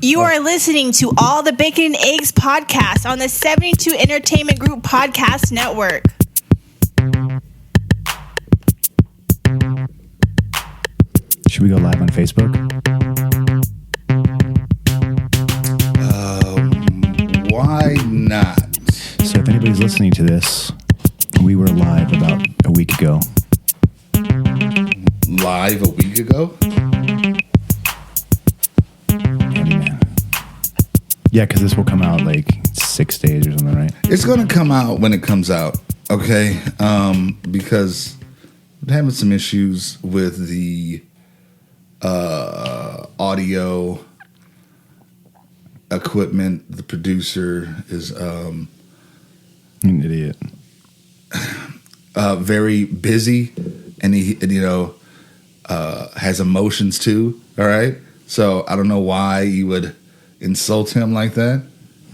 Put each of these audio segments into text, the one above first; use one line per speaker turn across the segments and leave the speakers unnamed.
You are listening to All the Bacon and Eggs podcast on the 72 Entertainment Group Podcast Network.
Should we go live on Facebook?
Why not?
So if anybody's listening to this, we were live about a week ago.
Live a week ago?
Yeah, because this will come out like 6 days or something, right?
It's going to come out when it comes out, okay? Because I'm having some issues with the audio equipment. The producer is
An idiot.
very busy, and he has emotions too. All right, so I don't know why you would insult him like that.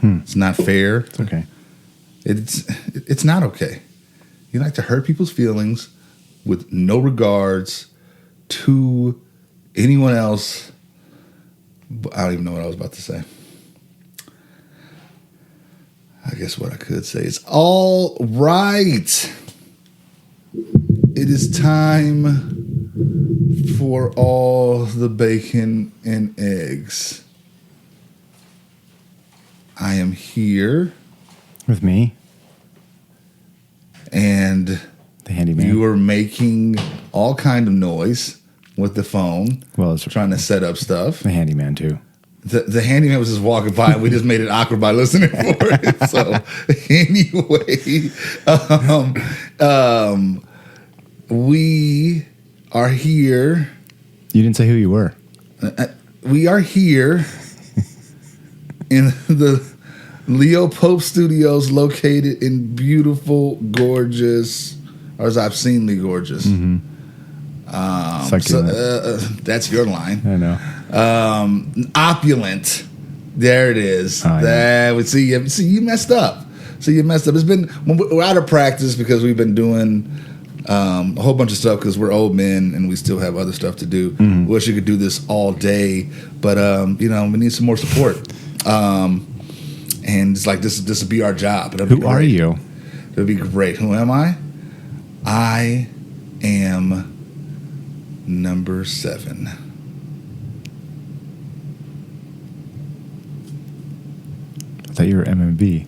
It's not fair.
It's okay.
It's not okay. You like to hurt people's feelings with no regards to anyone else. I don't even know what I was about to say. I guess what I could say is, all right. It is time for all the bacon and eggs. I am here.
With me?
And
the handyman.
You are making all kind of noise with the phone.
Well, it's
trying to set up stuff.
The handyman too.
The handyman was just walking by, and we just made it awkward by listening for it. So anyway, we are here.
You didn't say who you were.
We are here in the Leo Pope Studios, located in beautiful, gorgeous, or as obscenely gorgeous.
Mm-hmm.
That's your line.
I know.
Opulent. There it is.
Oh, yeah.
You messed up. It's been, we're out of practice because we've been doing a whole bunch of stuff because we're old men and we still have other stuff to do.
Mm-hmm.
Wish you could do this all day, but we need some more support. And it's like this will be our job.
Who are you?
It'll be great. Who am I? I am number 7.
I thought you were MMB.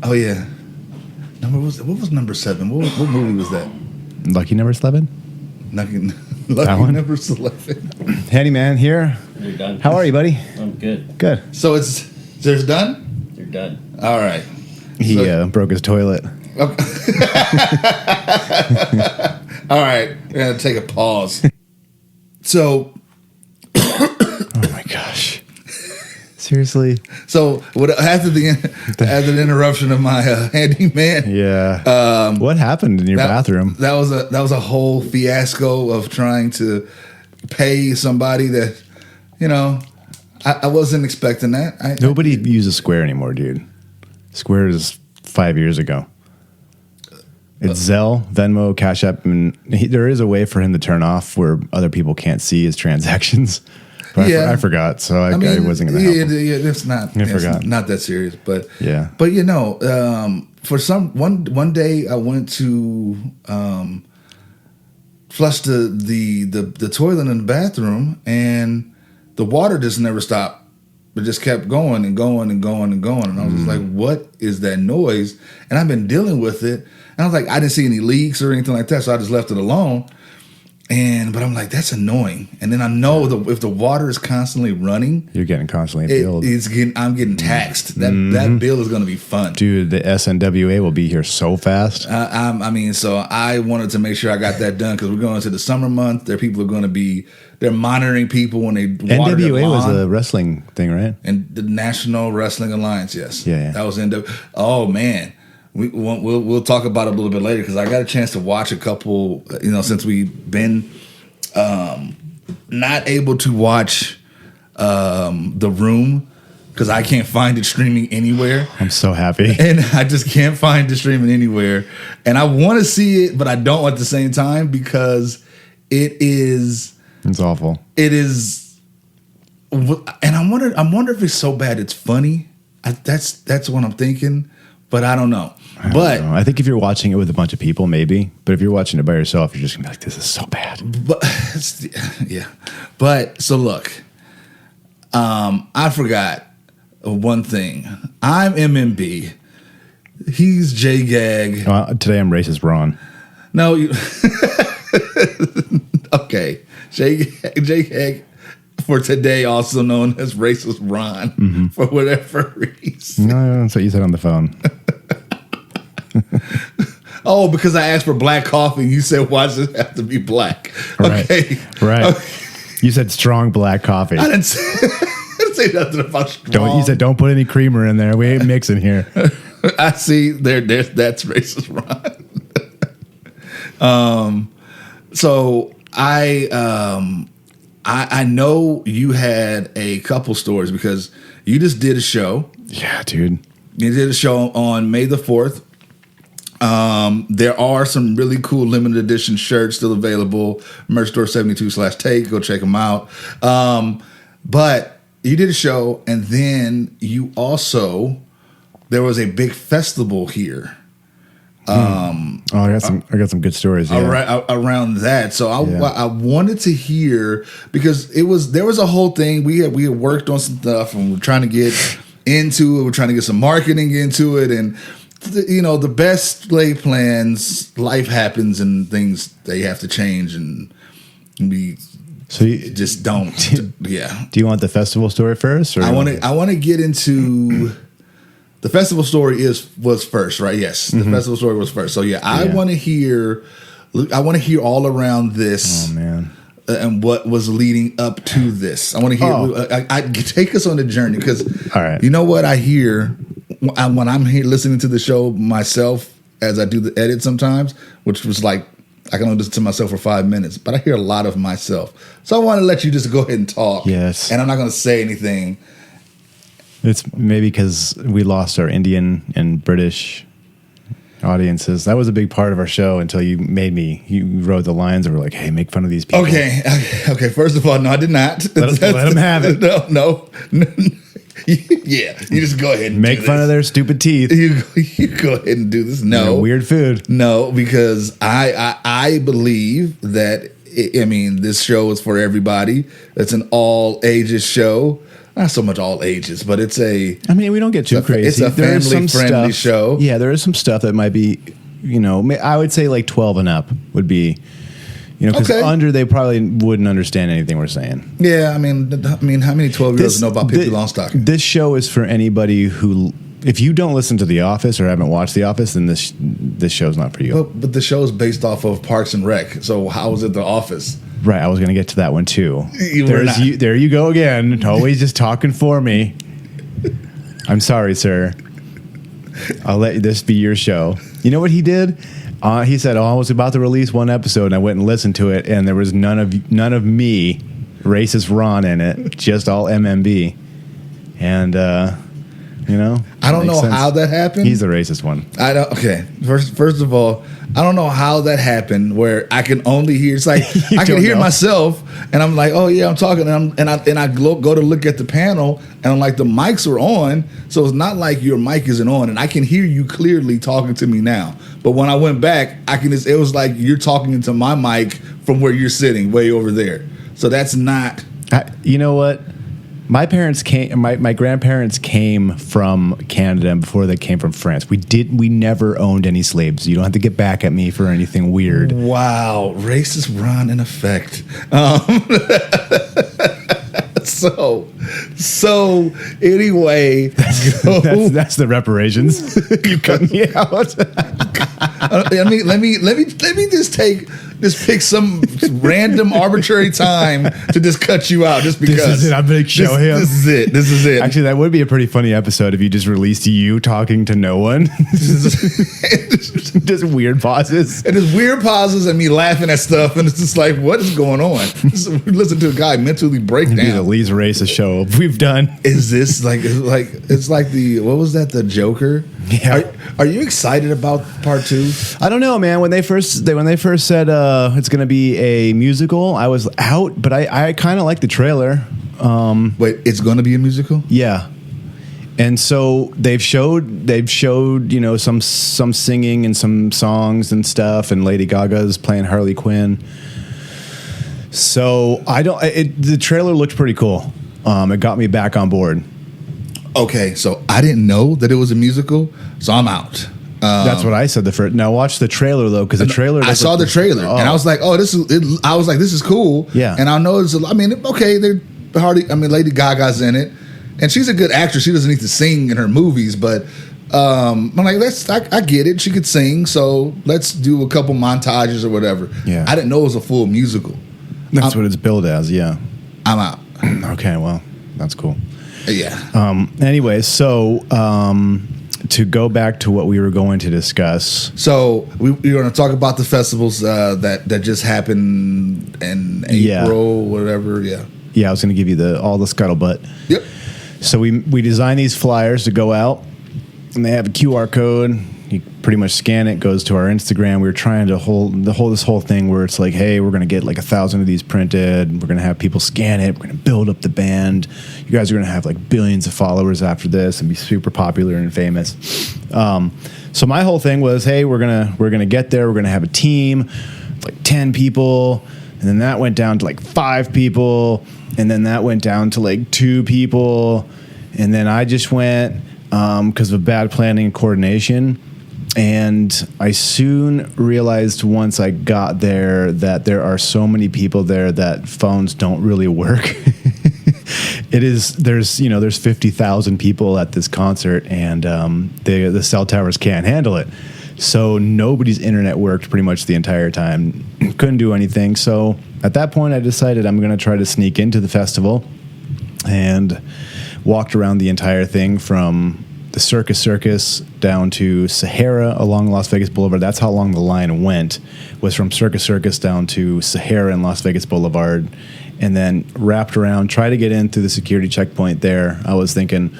Oh yeah. What was number 7? What movie was that?
Lucky number 11?
Lucky
one?
number 11.
Handyman here.
You're done.
How are you, buddy?
I'm good.
Good.
So there's done?
You're done.
All right.
He broke his toilet.
Okay. All right. We're going to take a pause. So.
Oh my gosh. Seriously?
So after the interruption of my handyman.
Yeah. What happened in your bathroom?
That was a whole fiasco of trying to pay somebody that, I wasn't expecting that.
Nobody uses Square anymore, dude. Square is 5 years ago. It's Zelle, Venmo, Cash App, and there is a way for him to turn off where other people can't see his transactions. But yeah. I forgot, so I wasn't going to help him.
Yeah, it's not that serious, but
yeah.
But for one day I went to flush the toilet in the bathroom, and the water just never stopped. It just kept going and going and going and going, and I was just like, "What is that noise?" And I've been dealing with it, and I was like, I didn't see any leaks or anything like that, so I just left it alone. But I'm like, that's annoying. And then I know if the water is constantly running,
you're getting constantly billed.
I'm getting taxed. That bill is going to be fun,
dude. The SNWA will be here so fast.
So I wanted to make sure I got that done because we're going into the summer month. People are going to be monitoring people when they water their
NWA
lawn.
was a wrestling thing, right?
And the National Wrestling Alliance, yes,
yeah.
That was NWA. Oh man. We'll talk about it a little bit later because I got a chance to watch a couple, since we've been not able to watch The Room because I can't find it streaming anywhere.
I'm so happy.
And I just can't find it streaming anywhere. And I want to see it, but I don't at the same time because it's awful. It is and I wonder if it's so bad it's funny. That's what I'm thinking, but I don't know.
I think if you're watching it with a bunch of people, maybe. But if you're watching it by yourself, you're just gonna be like, "This is so bad."
But yeah. But so look, I forgot one thing. I'm MMB. He's JGAG.
Today I'm racist Ron.
No, you. Okay, JGAG. For today, also known as racist Ron, for whatever reason.
No, that's what you said on the phone.
Oh, because I asked for black coffee, you said, "Why does it have to be black?" Okay,
right.
Okay.
You said strong black coffee.
I didn't say nothing about strong.
You said don't put any creamer in there. We ain't mixing here.
I see. That's racist Ron. So I know you had a couple stories because you just did a show.
Yeah, dude.
You did a show on May the 4th. There are some really cool limited edition shirts still available. Merch store 72/take. Go check them out. But you did a show, and then you also, there was a big festival here.
I got some good stories. Yeah.
Around that, so I wanted to hear because there was a whole thing we had worked on some stuff and we're trying to get into it. We're trying to get some marketing into it, and the best laid plans, life happens and things they have to change, and we just don't. Yeah.
Do you want the festival story first? Or
I want to get into. The festival story was first, right? Yes, the festival story was first. So I want to hear. I want to hear all around this.
Oh man!
And what was leading up to this? I want to hear. I take us on the journey because.
All right.
You know what I hear when I'm here listening to the show myself as I do the edit sometimes, which was like I can only listen to myself for 5 minutes, but I hear a lot of myself. So I want to let you just go ahead and talk.
Yes.
And I'm not going to say anything.
It's maybe because we lost our Indian and British audiences. That was a big part of our show until you wrote the lines and were like, hey, make fun of these people.
Okay. First of all, no, I did not.
Let them have it.
No. Yeah, you just go ahead and
make fun of their stupid teeth.
You go ahead and do this. No.
Weird food.
No, because I believe that, this show is for everybody. It's an all ages show. Not so much all ages, but it's a.
We don't get too crazy.
It's a family-friendly show.
Yeah, there is some stuff that might be, I would say like 12 and up would be, because under they probably wouldn't understand anything we're saying.
Yeah, how many 12-year-olds know about Pippi Longstocking?
This show is for anybody who, if you don't listen to The Office or haven't watched The Office, then this show's not for you.
Well, but the show is based off of Parks and Rec, so how is it The Office?
Right, I was going to get to that one too. There you go again, always just talking for me. I'm sorry, sir. I'll let this be your show. You know what he did? He said, I was about to release one episode, and I went and listened to it, and there was none of me, racist Ron, in it, just all MMB. And,
I don't know how that happened.
He's the racist one.
I don't. Okay, first of all, I don't know how that happened. Where I can only hear. It's like I can hear myself, and I'm like, oh yeah, I'm talking, and I go to look at the panel, and I'm like, the mics are on, so it's not like your mic isn't on, and I can hear you clearly talking to me now. But when I went back, it was like you're talking into my mic from where you're sitting, way over there. So that's not.
You know what? My parents came. My grandparents came from Canada before they came from France. We never owned any slaves. You don't have to get back at me for anything weird.
Wow, racist Ron in effect. So anyway,
that's the reparations. You cut me out.
Let me just pick some random arbitrary time to just cut you out just because.
This is it. I'm going to show him.
This is it.
Actually, that would be a pretty funny episode if you just released you talking to no one. Just weird pauses.
And just weird pauses and me laughing at stuff. And it's just like, what is going on? Listen to a guy mentally break down.
It'd be the least racist show we've done.
Is this it's like the, what was that? The Joker?
Yeah.
Are you excited about part 2?
I don't know, man. When they first said it's going to be a musical, I was out, but I kind of like the trailer.
Wait, it's going to be a musical?
Yeah. And so they've showed some singing and some songs and stuff, and Lady Gaga is playing Harley Quinn. So the trailer looked pretty cool. It got me back on board.
Okay, so I didn't know that it was a musical, so I'm out.
That's what I said the first. Now watch the trailer though, because the trailer.
I saw the trailer and I was like, "Oh, this is cool."
Yeah,
and I know Lady Gaga's in it, and she's a good actress. She doesn't need to sing in her movies, but I'm like, I get it. She could sing, so let's do a couple montages or whatever.
Yeah,
I didn't know it was a full musical.
That's what it's billed as. Yeah,
I'm out.
Okay, well, that's cool.
Yeah.
Anyway, so to go back to what we were going to discuss.
So we're going to talk about the festivals that just happened in April, whatever. Yeah.
Yeah, I was going to give you all the scuttlebutt.
Yep.
So we designed these flyers to go out, and they have a QR code. You pretty much scan it, goes to our Instagram. We were trying to hold this whole thing where it's like, hey, we're going to get like 1,000 of these printed. We're going to have people scan it. We're going to build up the band. You guys are going to have like billions of followers after this and be super popular and famous. So my whole thing was, hey, we're gonna get there. We're going to have a team, like 10 people. And then that went down to like 5 people. And then that went down to like 2 people. And then I just went, because of bad planning and coordination. And I soon realized once I got there that there are so many people there that phones don't really work. There's 50,000 people at this concert, and the cell towers can't handle it. So nobody's internet worked pretty much the entire time. Couldn't do anything. So at that point, I decided I'm going to try to sneak into the festival, and walked around the entire thing from the Circus down to Sahara along Las Vegas Boulevard. That's how long the line went, was from Circus down to Sahara and Las Vegas Boulevard, and then wrapped around, tried to get in through the security checkpoint there. I was thinking,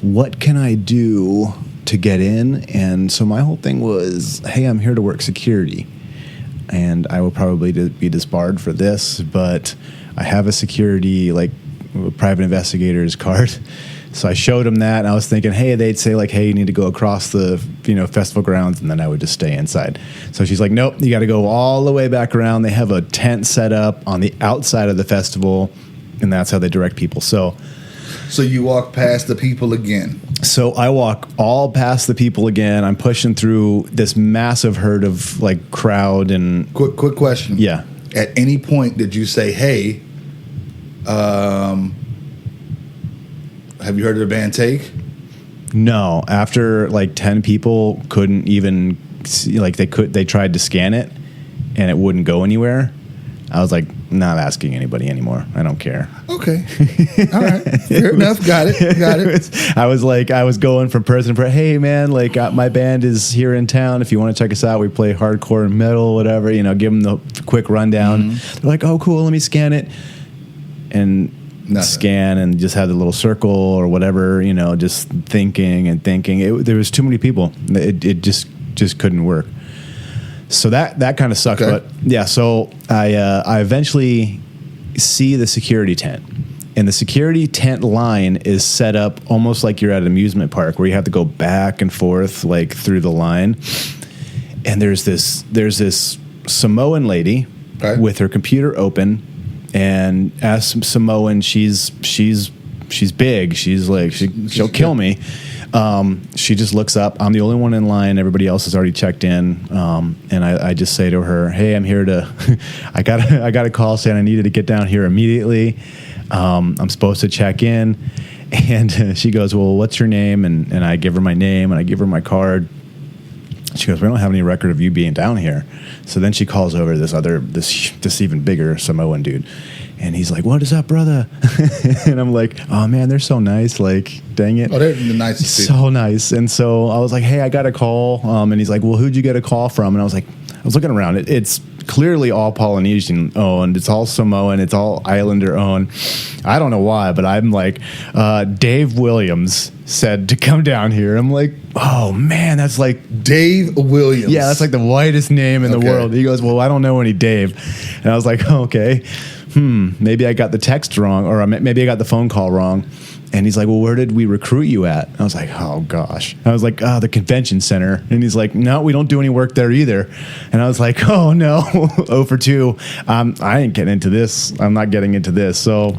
what can I do to get in? And so my whole thing was, hey, I'm here to work security, and I will probably be disbarred for this, but I have a security, like, private investigator's card. So I showed them that, and I was thinking, hey, they'd say like, hey, you need to go across the festival grounds, and then I would just stay inside. So she's like, nope, you got to go all the way back around. They have a tent set up on the outside of the festival, and that's how they direct people. So
you walk past the people again.
So I walk all past the people again. I'm pushing through this massive herd of like crowd and.
Quick question.
Yeah.
At any point did you say, hey, have you heard of the band Take?
No. After like 10 people couldn't even see, like they tried to scan it and it wouldn't go anywhere. I was like, not asking anybody anymore. I don't care.
Okay. All right. Fair enough. Got it.
I was going from person to person. Hey, man, like my band is here in town. If you want to check us out, we play hardcore and metal, whatever. Give them the quick rundown. Mm-hmm. They're like, oh, cool. Let me scan it. And scan and just had the little circle or whatever, just thinking. There was too many people. It just couldn't work. So that kind of sucked. Okay. But yeah, so I eventually see the security tent, and the security tent line is set up almost like you're at an amusement park where you have to go back and forth like through the line. And there's this Samoan lady with her computer open. And as Samoan, she's big. She's like she'll kill me. She just looks up. I'm the only one in line. Everybody else has already checked in. And I just say to her, "Hey, I'm here to. I got a call saying I needed to get down here immediately. I'm supposed to check in." And she goes, "Well, what's your name?" And I give her my name and I give her my card. She goes, "We don't have any record of you being down here." So then she calls over this even bigger Samoan dude, and he's like, "What is up, brother?" And I'm like, "Oh man, they're so nice. Like, dang it,
they're the nicest people.
So nice." And so I was like, "Hey, I got a call." And he's like, "Well, who'd you get a call from?" And I was looking around. It's clearly all Polynesian owned. It's all Samoan. It's all Islander owned. I don't know why, but I'm like, Dave Williams said to come down here. I'm like, oh man, that's like
Dave Williams.
Yeah, that's like the whitest name in the world. He goes, well, I don't know any Dave. And I was like, oh, okay. maybe I got the text wrong, or maybe I got the phone call wrong. And he's like, well, where did we recruit you at? I was like, oh, gosh. I was like, the convention center. And he's like, no, we don't do any work there either. And I was like, oh, no, 0 for 2. I ain't getting into this. I'm not getting into this. So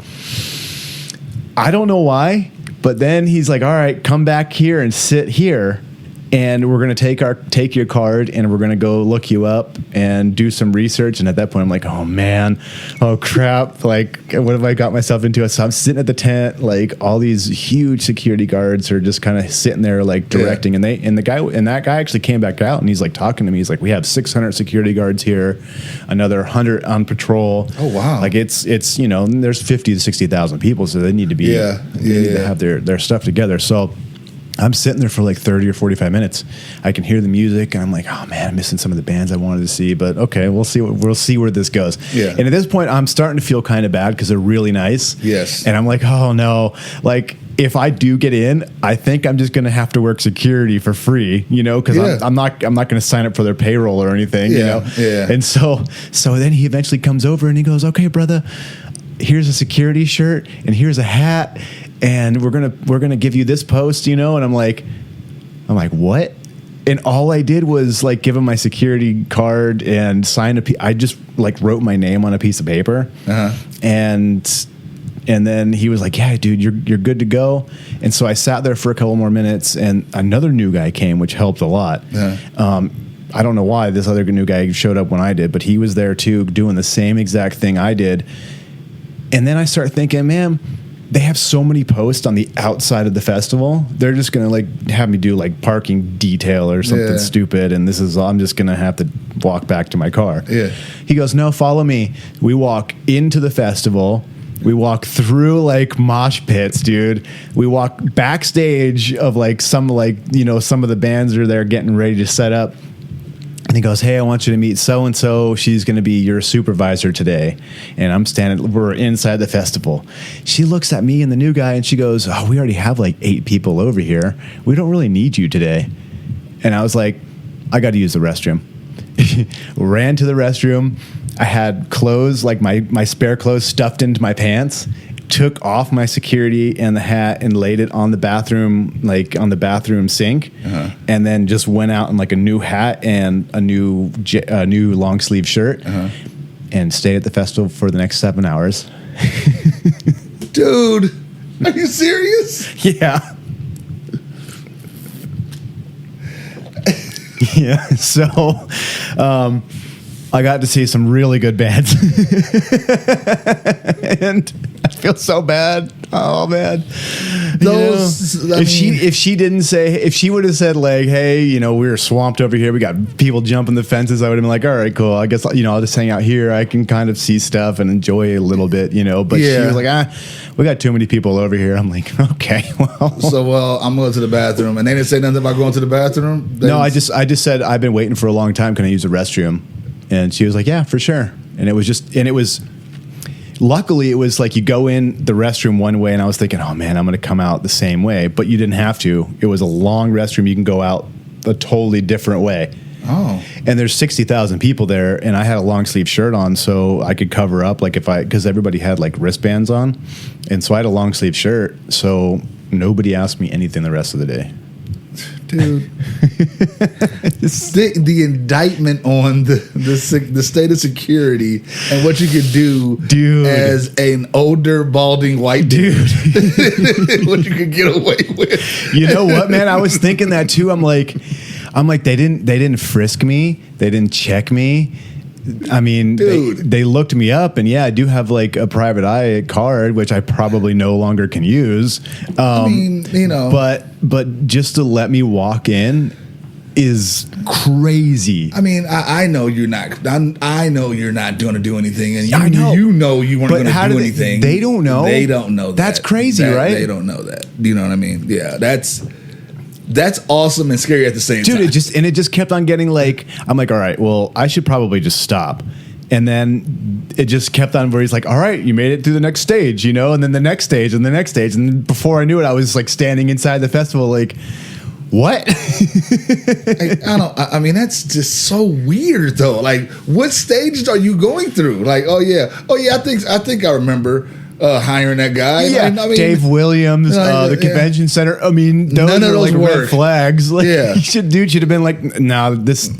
I don't know why. But then he's like, all right, come back here and sit here. And we're going to take your card and we're going to go look you up and do some research. And at that point, I'm like, oh, man, oh, crap. Like, what have I got myself into? So I'm sitting at the tent, like all these huge security guards are just kind of sitting there, like directing. Yeah. And that guy actually came back out and he's like talking to me. He's like, we have 600 security guards here, another 100 on patrol.
Oh, wow.
Like it's there's 50 to 60,000 people. So they need to be, they need to have their stuff together. So I'm sitting there for like 30 or 45 minutes. I can hear the music, and I'm like, oh man, I'm missing some of the bands I wanted to see. But okay, we'll see where this goes.
Yeah.
And at this point, I'm starting to feel kind of bad because they're really nice.
Yes.
And I'm like, oh no, like if I do get in, I think I'm just going to have to work security for free, because I'm not going to sign up for their payroll or anything,
Yeah.
And so then he eventually comes over and he goes, okay, brother, here's a security shirt and here's a hat. And we're gonna give you this post, and I'm like, what? And all I did was like give him my security card and sign I just like wrote my name on a piece of paper, and then he was like, yeah, dude, you're good to go. And so I sat there for a couple more minutes, and another new guy came, which helped a lot. I don't know why this other new guy showed up when I did, but he was there too, doing the same exact thing I did. And then I start thinking, man, they have so many posts on the outside of the festival. They're just going to like have me do like parking detail or something stupid. And I'm just going to have to walk back to my car.
Yeah.
He goes, no, follow me. We walk into the festival. We walk through like mosh pits, dude. We walk backstage of like some of the bands are there getting ready to set up. And he goes, hey, I want you to meet so-and-so. She's going to be your supervisor today. And we're inside the festival. She looks at me and the new guy and she goes, oh, we already have like 8 people over here. We don't really need you today. And I was like, I got to use the restroom. Ran to the restroom. I had clothes, like my spare clothes stuffed into my pants. Took off my security and the hat and laid it on the bathroom, like on the bathroom sink, and then just went out in like a new hat and a new long sleeve shirt, and stayed at the festival for the next 7 hours.
Dude, are you serious?
Yeah. Yeah. So, I got to see some really good bands, and I feel so bad. Oh man, if she would have said like, hey, we were swamped over here, we got people jumping the fences, I would have been like, all right, cool. I guess I'll just hang out here. I can kind of see stuff and enjoy a little bit, But she was like, we got too many people over here. I'm like, okay, well.
So I'm going to the bathroom, and they didn't say nothing about going to the bathroom.
I just said I've been waiting for a long time. Can I use the restroom? And she was like, yeah, for sure. And luckily it was like you go in the restroom one way, and I was thinking, oh man, I'm going to come out the same way. But you didn't have to. It was a long restroom. You can go out a totally different way.
Oh.
And there's 60,000 people there, and I had a long sleeve shirt on so I could cover up because everybody had like wristbands on. And so I had a long sleeve shirt, so nobody asked me anything the rest of the day.
Dude, the indictment on the state of security and what you could do, dude, as an older balding white dude, what you could get away with.
You know what, man? I was thinking that too. I'm like, they didn't frisk me, they didn't check me. I mean, they looked me up, and yeah, I do have like a private eye card, which I probably no longer can use. But just to let me walk in is crazy.
I mean, I know you're not. I know you're not going to do anything, and you know you weren't going to do anything.
They don't know.
They don't know.
That's crazy, right?
They don't know that. You know what I mean? Yeah, That's awesome and scary at the same time.
Dude, it just kept on getting like, I'm like, all right, well, I should probably just stop. And then it just kept on where he's like, all right, you made it through the next stage, and then the next stage and the next stage. And before I knew it, I was like standing inside the festival like, What?
I mean, that's just so weird, though. Like, what stages are you going through? Like, oh yeah. I think I remember hiring that guy.
Yeah,
I mean,
Dave Williams, the convention center. I mean, those
None of
are
those
like
work.
red flags. Like,
Yeah.
should have been like, no, this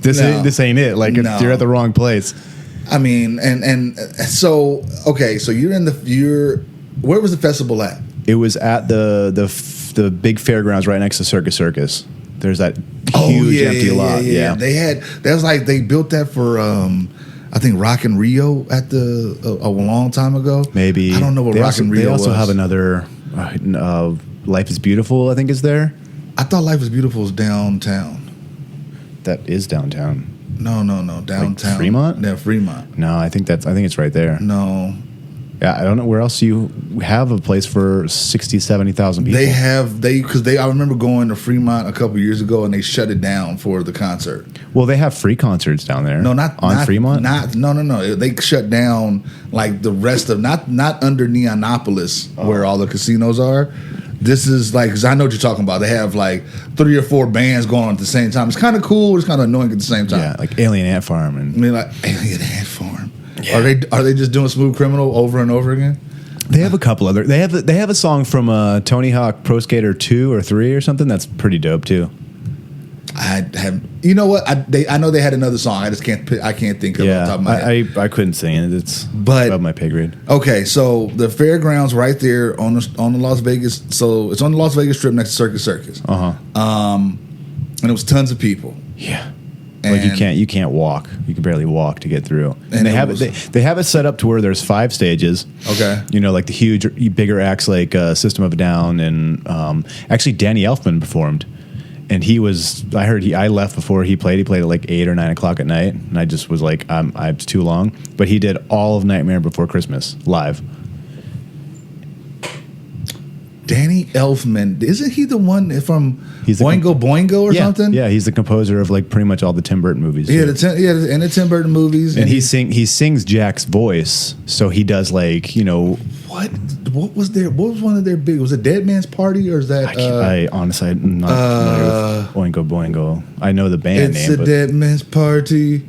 ain't it. Like,
No.
you're at the wrong place.
I mean, and so okay, so where was the festival at?
It was at the big fairgrounds right next to Circus. There's that huge empty lot. Yeah.
They built that for I think Rock in Rio at a long time ago.
Maybe.
I don't know what Rock in Rio was.
They also have another Life is Beautiful, I think, is there.
I thought Life is Beautiful was downtown.
That is downtown.
No, downtown.
Like Fremont?
Yeah, Fremont.
No, I think it's right there.
No.
Yeah, I don't know where else you have a place for 60,000, 70,000 people.
I remember going to Fremont a couple years ago and they shut it down for the concert.
Well, they have free concerts down there.
No, not
Fremont.
No. They shut down like the rest of not under Neonopolis where all the casinos are. This is like, because I know what you're talking about. They have like 3 or 4 bands going on at the same time. It's kind of cool. It's kind of annoying at the same time.
Yeah, like Alien Ant Farm
I mean, like Alien Ant Farm.
Yeah.
Are they just doing Smooth Criminal over and over again?
They have a couple other. They have a song from Tony Hawk Pro Skater 2 or 3 or something that's pretty dope too.
I have. You know what? I know they had another song. I just can't think of it on top of my head.
I couldn't sing it. It's above my pay grade.
Okay, so the fairgrounds right there on the Las Vegas. So it's on the Las Vegas Strip next to Circus. And it was tons of people.
Yeah. Like you can't walk. You can barely walk to get through. And they have it set up to where there's 5 stages.
Okay.
You know, like the bigger acts like System of a Down and actually Danny Elfman performed. And I left before he played. He played at like 8 or 9 o'clock at night, and I just was like, it's too long. But he did all of Nightmare Before Christmas live.
Danny Elfman, isn't he the one from Boingo Boingo or something?
Yeah, he's the composer of like pretty much all the Tim Burton movies.
Yeah, and the Tim Burton movies.
And he sings Jack's voice, so he does like, you know.
What was one of their big? Was it Dead Man's Party or is that?
I honestly I'm not familiar with Boingo Boingo. I know the band name.
It's a Dead Man's Party.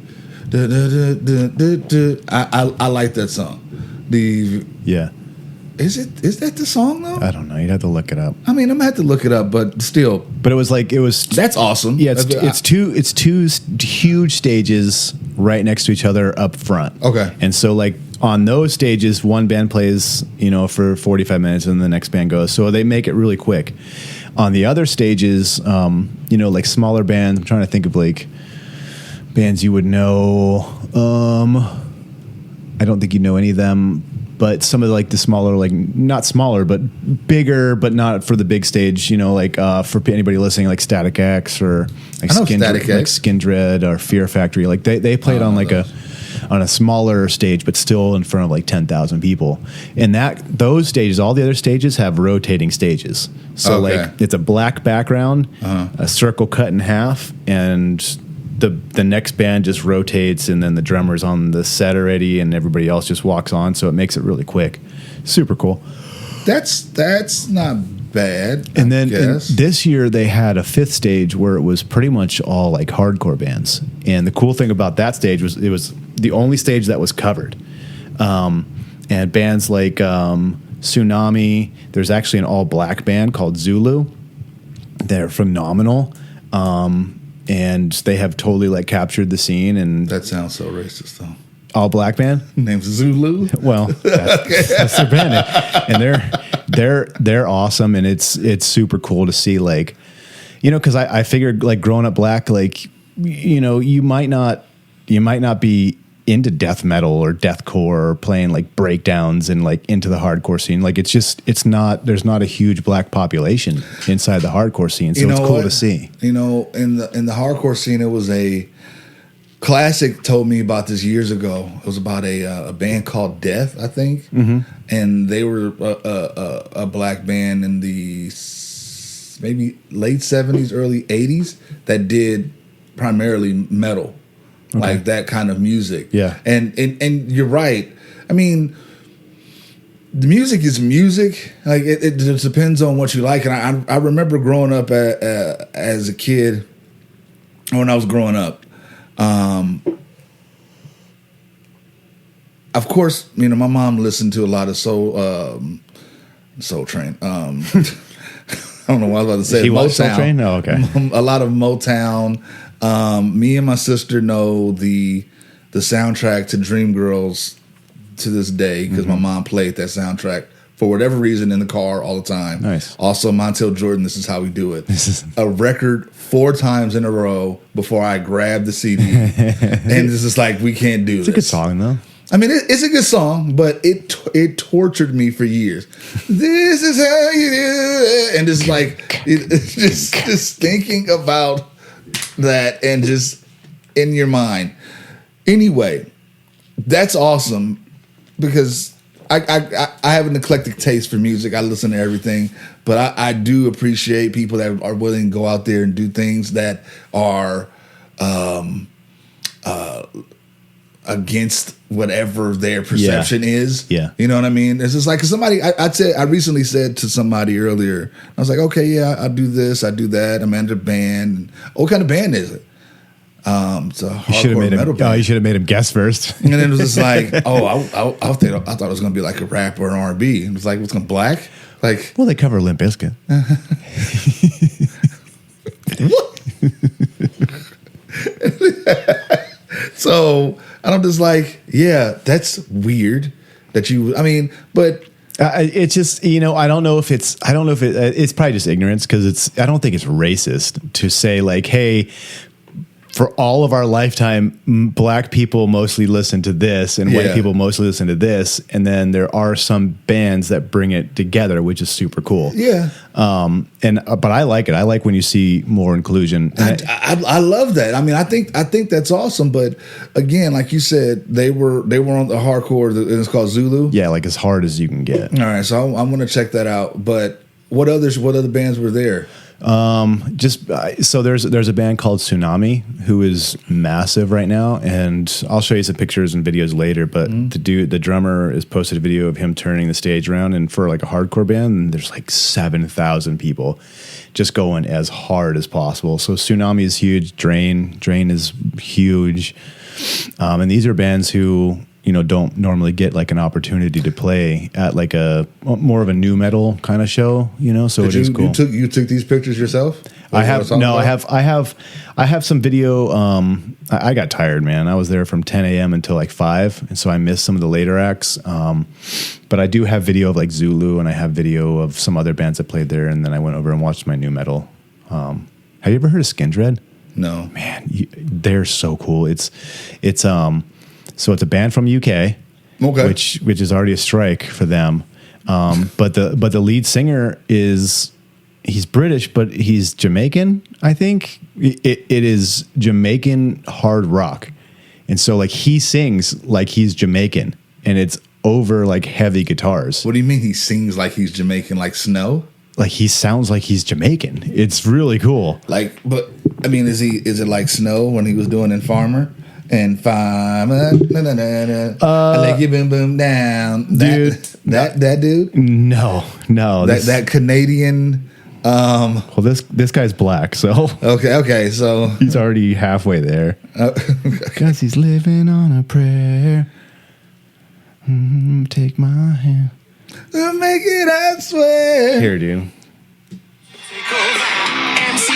Da, da, da, da, da, da. I like that song.
Yeah.
Is that the song though?
I don't know. You'd have to look it up.
I mean, I'm gonna have to look it up, but still.
But it was. That's
awesome.
Yeah, it's two huge stages right next to each other up front.
Okay.
And so like on those stages, one band plays, you know, for 45 minutes, and the next band goes. So they make it really quick. On the other stages, you know, like smaller bands. I'm trying to think of like bands you would know. I don't think you know any of them. But some of the smaller, like not smaller, but bigger, but not for the big stage. You know, like for anybody listening, like Static X or like Skin Dread or Fear Factory. Like they played on like on a smaller stage, but still in front of like 10,000 people. And those stages, all the other stages have rotating stages. So like it's a black background, a circle cut in half, and the next band just rotates, and then the drummer's on the set already, and everybody else just walks on. So it makes it really quick. Super cool.
That's not bad.
And then this year they had a 5th stage where it was pretty much all like hardcore bands. And the cool thing about that stage was it was the only stage that was covered. And bands like Tsunami. There's actually an all black band called Zulu. They're phenomenal. And they have totally like captured the scene. And
that sounds so racist, though.
All black band
name's Zulu.
Well, that's their band name. And they're awesome, and it's super cool to see, like, you know, because I figured like growing up black, like, you know, you might not be into death metal or deathcore or playing like breakdowns and like into the hardcore scene. Like there's not a huge black population inside the hardcore scene. So it's cool to see.
You know, in the hardcore scene, it was a Classic told me about this years ago. It was about a band called Death, I think. Mm-hmm. And they were a black band in the maybe late 70s, early 80s that did primarily metal. Okay. Like that kind of music.
Yeah.
And you're right. I mean, the music is music. Like it just depends on what you like. And I remember growing up as a kid, when I was growing up. Of course, you know, my mom listened to a lot of Soul Train. I don't know what I was about to say.
He was
Motown.
Soul Train? Oh, okay.
A lot of Motown. Me and my sister know the soundtrack to Dreamgirls to this day because my mom played that soundtrack for whatever reason in the car all the time.
Nice.
Also, Montel Jordan, This Is How We Do It. This is a record 4 times in a row before I grabbed the CD. And it's just like, we can't do this.
It's a good song, though.
I mean, it's a good song, but it tortured me for years. This is how you do it. And it's like, it's just thinking about that and just in your mind. Anyway, that's awesome because I have an eclectic taste for music. I listen to everything, but I do appreciate people that are willing to go out there and do things that are against whatever their perception is.
Yeah.
You know what I mean? It's just like, 'cause somebody, I recently said to somebody earlier, I was like, okay, yeah, I do this, I do that. I'm in a band. What kind of band is it? It's a hardcore metal band.
Oh, you should have made him guess first.
And then it was just like, I thought it was going to be like a rap or an R&B. It was like, what's going to black? Like,
Well, they cover Limp Bizkit.
So, and I'm just like, yeah, that's weird that you, I mean, but
It's just, you know, I don't know if it's probably just ignorance because I don't think it's racist to say like, hey, for all of our lifetime, black people mostly listen to this and white people mostly listen to this. And then there are some bands that bring it together, which is super cool.
yeah.
But I like it. I like when you see more inclusion.
I love that. I mean, I think that's awesome. But again, like you said, they were on the hardcore, and it's called Zulu.
Yeah, like as hard as you can get.
All right, so I'm going to check that out. But what other bands were there?
So there's a band called Tsunami who is massive right now, and I'll show you some pictures and videos later. But the drummer has posted a video of him turning the stage around, and for like a hardcore band, and there's like 7,000 people just going as hard as possible. So Tsunami is huge. Drain is huge, and these are bands who, you know, don't normally get like an opportunity to play at like a more of a new metal kind of show, you know. So it is cool.
You took these pictures yourself?
I have some video. I got tired, man. I was there from 10 a.m. until like 5, and so I missed some of the later acts. But I do have video of like Zulu, and I have video of some other bands that played there, and then I went over and watched my new metal. Have you ever heard of Skin Dread?
No,
man, they're so cool. So it's a band from UK,
okay,
which is already a strike for them. But the lead singer he's British, but he's Jamaican. I think it is Jamaican hard rock, and so like he sings like he's Jamaican, and it's over like heavy guitars.
What do you mean he sings like he's Jamaican, like Snow?
Like he sounds like he's Jamaican. It's really cool.
Like, but I mean, is it like Snow when he was doing in Farmer? And Farmer, I like you boom boom down,
dude.
That dude?
No.
That Canadian.
Well, this guy's black, so
okay, so
he's already halfway there. Because he's living on a prayer. Take my hand.
I'll make it, I swear.
Here, dude.
MC,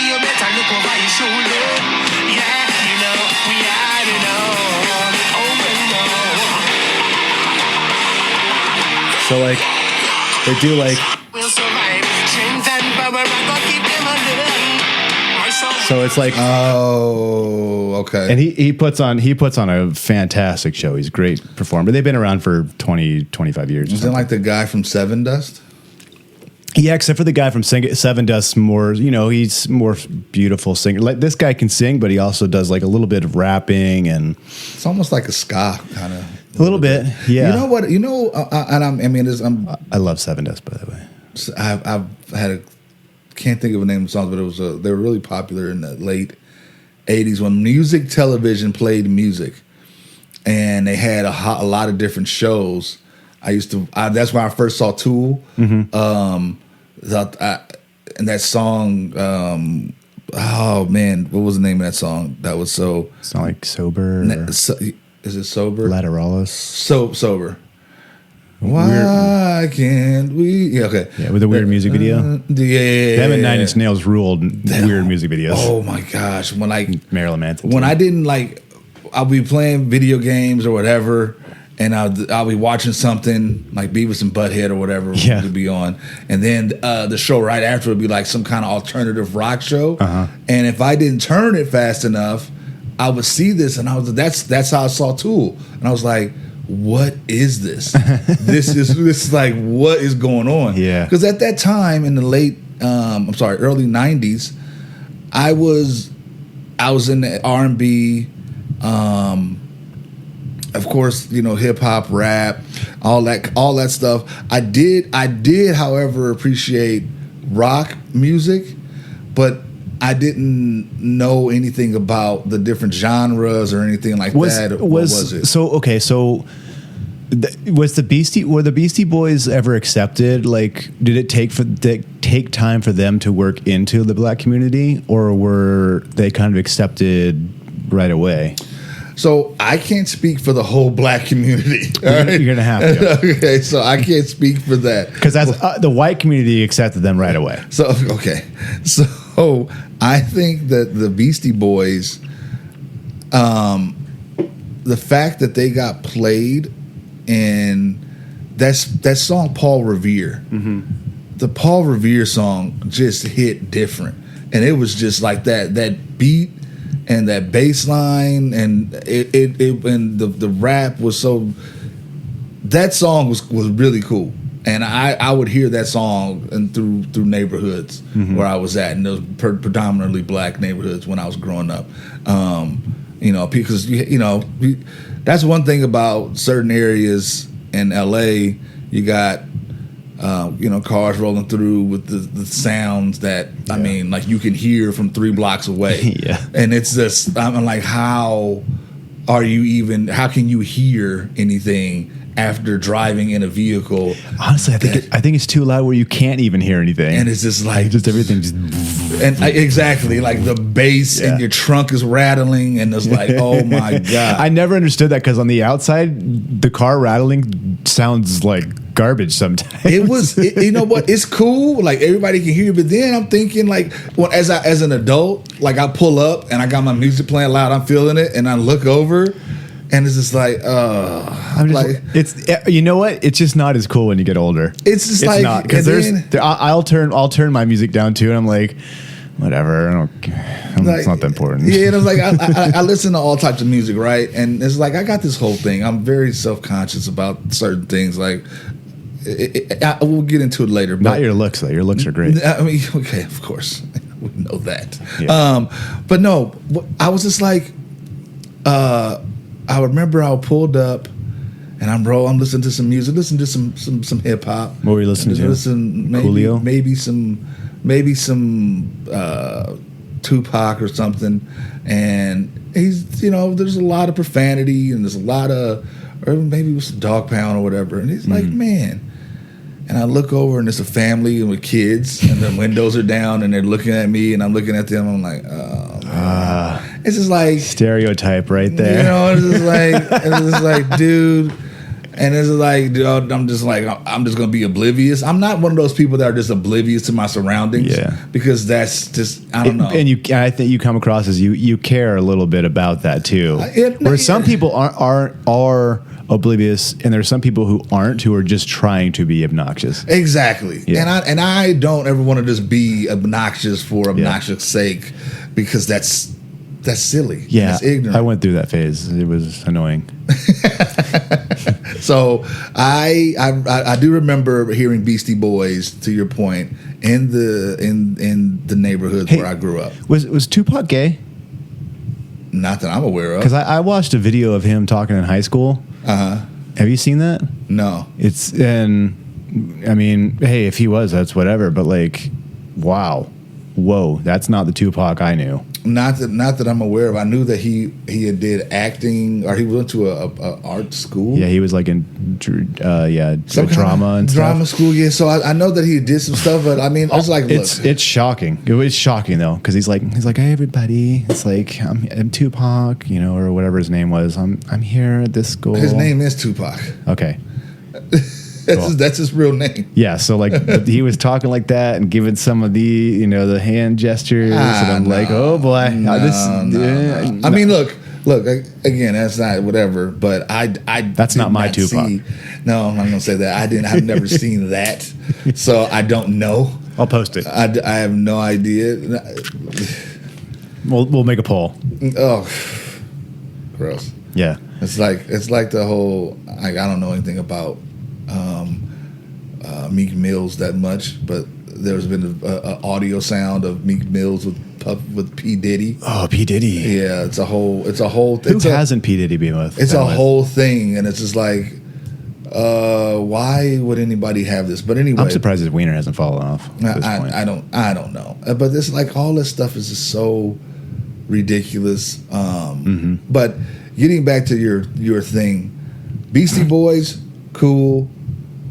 you better look over your shoulder. Yeah, you know, we already know.
So like, they do like.
We'll survive. Strength and power, I gotta keep them under.
So it's like,
oh, okay.
And he puts on a fantastic show. He's a great performer. They've been around for 20, 25 years.
Isn't like the guy from Seven Dust?
Yeah, except for the guy from Seven Dust, more, you know, he's more beautiful singer. Like this guy can sing, but he also does like a little bit of rapping, and
it's almost like a ska kind of.
A little bit, yeah.
You know what? You know, and
I love Seven Dust, by the way.
I've had can't think of a name of the songs, but they were really popular in the late 80s when music television played music, and they had a lot of different shows. That's where I first saw Tool.
Mm-hmm.
And that song. Oh man, what was the name of that song? That was so.
It's not like Sober.
Is it Sober?
Lateralis.
Sober. Why can't we? Yeah, okay.
Yeah, with a weird music video.
Yeah.
Them and Nine Inch Nails ruled weird music videos.
Oh my gosh.
Marilyn Manson.
When I didn't I'll be playing video games or whatever, and I'll be watching something like Beavis and Butthead or whatever would be on, and then the show right after would be like some kind of alternative rock show. And if I didn't turn it fast enough, I would see this, and that's how I saw Tool, and I was like, what is this? this is like, what is going on?
Yeah.
Because at that time in the early 90s, I was in the R&B, of course, hip hop, rap, all that stuff. I did, however, appreciate rock music, but I didn't know anything about the different genres or anything like that. What was it?
So okay, so were the Beastie Boys ever accepted? Like, did it take time for them to work into the black community, or were they kind of accepted right away?
So I can't speak for the whole black community.
You're going to have to.
Okay, so I can't speak for that.
Because the white community accepted them right away.
So I think that the Beastie Boys, the fact that they got played in that song Paul Revere, the Paul Revere song just hit different, and it was just like that beat. And that bass line and and the rap was so. That song was really cool, and I would hear that song and through neighborhoods where I was at, and those predominantly black neighborhoods when I was growing up. Because that's one thing about certain areas in LA. You got cars rolling through with the sounds that I mean, like you can hear from 3 blocks away. And it's just I'm like, how can you hear anything after driving in a vehicle?
Honestly, I think it's too loud where you can't even hear anything,
and it's just like
everything
exactly like the bass in your trunk is rattling, and it's like, oh my god.
I never understood that, because on the outside the car rattling sounds like garbage sometimes.
You know what? It's cool. Like everybody can hear, but then I'm thinking like, well, as an adult, like I pull up and I got my music playing loud, I'm feeling it, and I look over, and it's just like,
it's you know what? It's just not as cool when you get older.
It's just like
not, because I'll turn my music down too, and I'm like, whatever. I don't care. It's not that important.
Yeah, and it's like I listen to all types of music, right? And it's like I got this whole thing. I'm very self-conscious about certain things. Like we'll get into it later. But
not your looks, though. Your looks are great.
I mean, okay, of course, we know that.
Yeah.
But no, I was just like, I remember I pulled up, and I'm listening to some music, listening to some hip hop.
What were you listening to?
Coolio? Maybe some Tupac or something, and he's there's a lot of profanity and there's a lot of, or maybe it was Dog Pound or whatever, and he's like, man. And I look over, and it's a family with kids, and the windows are down, and they're looking at me, and I'm looking at them. I'm like, oh, man. It's just like
stereotype right there.
It's just like, dude. And it's like, dude, I'm just gonna be oblivious. I'm not one of those people that are just oblivious to my surroundings. Yeah. Because that's just, I don't know.
And I think you come across as you care a little bit about that too. Where some people are oblivious, and there's some people who aren't, who are just trying to be obnoxious.
Exactly. Yeah. And I don't ever want to just be obnoxious for obnoxious sake, because that's silly.
Yeah.
That's ignorant.
I went through that phase. It was annoying.
So I do remember hearing Beastie Boys, to your point, in the neighborhoods where I grew up.
Was Tupac gay?
Not that I'm aware of.
Because I watched a video of him talking in high school. Have you seen that?
No.
I mean, hey, if he was, that's whatever. But like, wow, whoa, that's not the Tupac I knew.
Not that I'm aware of. I knew that he had did acting, or he went to a art school.
Yeah, he was like in
Some
drama
kind
and
of
stuff.
drama school. Yeah, so I know that he did some stuff, but I mean, it's like, look,
It's shocking. It was shocking though, because he's like, hey everybody, it's like I'm Tupac, or whatever his name was. I'm here at this school.
his name is Tupac.
Okay.
That's his real name.
Yeah, so like he was talking like that and giving some of the the hand gestures, and I'm like, oh boy,
No. I mean, look. Again, that's not whatever, but
That's not my Tupac.
No, I'm not gonna say that. I've never seen that, so I don't know.
I'll post it.
I have no idea.
We'll make a poll.
Oh, gross.
Yeah.
It's like the whole. I don't know anything about Meek Mills that much, but there's been an audio sound of Meek Mills with P Diddy.
Oh, P Diddy.
Yeah, it's a whole.
Who hasn't P Diddy been with?
It's a whole thing, and it's just like, why would anybody have this? But anyway,
I'm surprised his wiener hasn't fallen off at this point.
I don't know, but it's like all this stuff is just so ridiculous. But getting back to your thing, Beastie Boys, cool.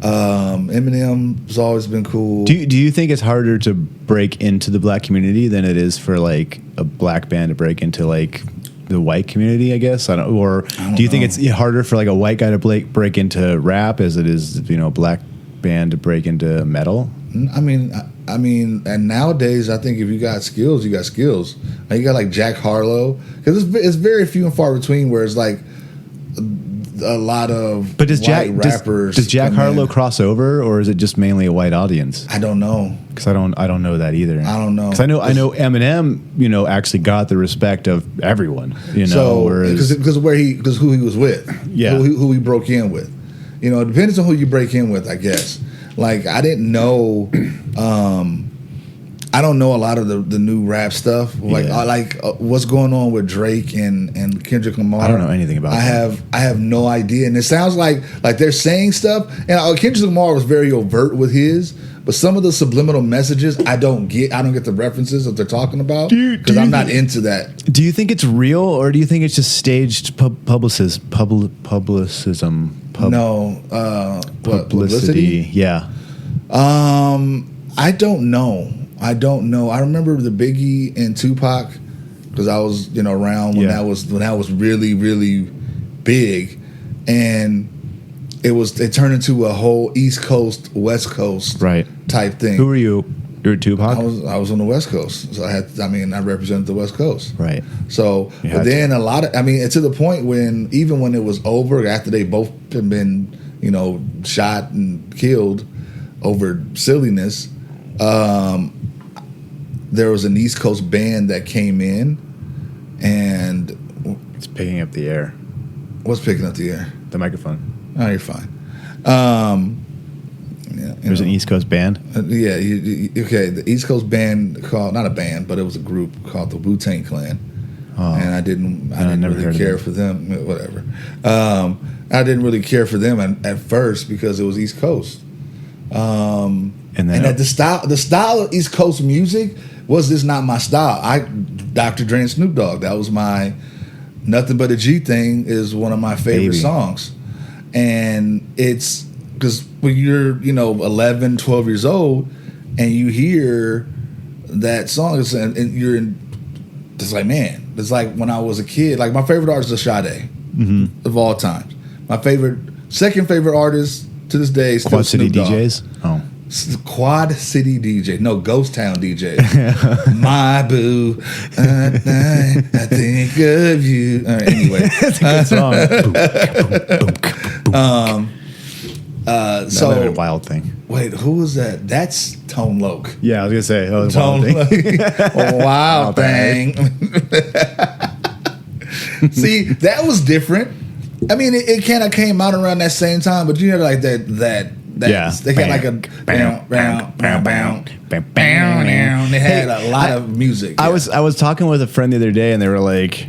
Eminem's always been cool.
Do you think it's harder to break into the black community than it is for like a black band to break into like the white community? I guess I don't. Do you think it's harder for like a white guy to break into rap as it is a black band to break into metal?
I mean, and nowadays I think if you got skills, you got skills. Like, you got like Jack Harlow, because it's very few and far between where it's like a lot of rappers.
Does Jack Harlow cross over, or is it just mainly a white audience?
I don't know,
because I don't know that either.
I don't know,
because I know Eminem actually got the respect of everyone.
So because who he was with, who he broke in with. It depends on who you break in with, I guess. Like, I didn't know. I don't know a lot of the new rap stuff. Like, what's going on with Drake and Kendrick Lamar.
I don't know anything about that.
I have no idea, and it sounds like they're saying stuff. And Kendrick Lamar was very overt with his, but some of the subliminal messages I don't get. I don't get the references that they're talking about because I'm not into that.
Do you think it's real, or do you think it's just staged publicism? Publicity. Yeah.
I don't know. I remember the Biggie and Tupac because I was around when that was really, really big, and it turned into a whole East Coast West Coast type thing.
Who were you? You were Tupac?
I was on the West Coast, so I represented the West Coast.
Right.
So, but then to the point when even when it was over, after they both had been shot and killed over silliness. There was an East Coast band that came in, and
it's picking up the air.
What's picking up the air?
The microphone.
Oh, you're fine.
There's an East Coast band.
Okay. The East Coast band called, not a band, but it was a group called the Wu-Tang Clan, and I didn't really care for them. Whatever. I didn't really care for them at first because it was East Coast. And at the style of East Coast music was just not my style. Dr. Dre and Snoop Dogg, that was my Nothing But a G Thing is one of my favorite songs. And it's because when you're 11, 12 years old and you hear that song and you're in, it's like, man, it's like when I was a kid. Like, my favorite artist is Sade of all times. My second favorite artist to this day is still
Quad City
Snoop Dogg.
DJs. Oh.
Quad City DJ. No, Ghost Town DJ. My boo. I think of you. Anyway.
That's a good song.
So
Wild Thing.
Wait, who was that? That's Tone Loc.
Yeah, I was going to say.
Tone Loc. Wild Thing. See, that was different. I mean, it kind of came out around that same time, but you know, like that they got like a they had a lot of music.
I was talking with a friend the other day, and they were like,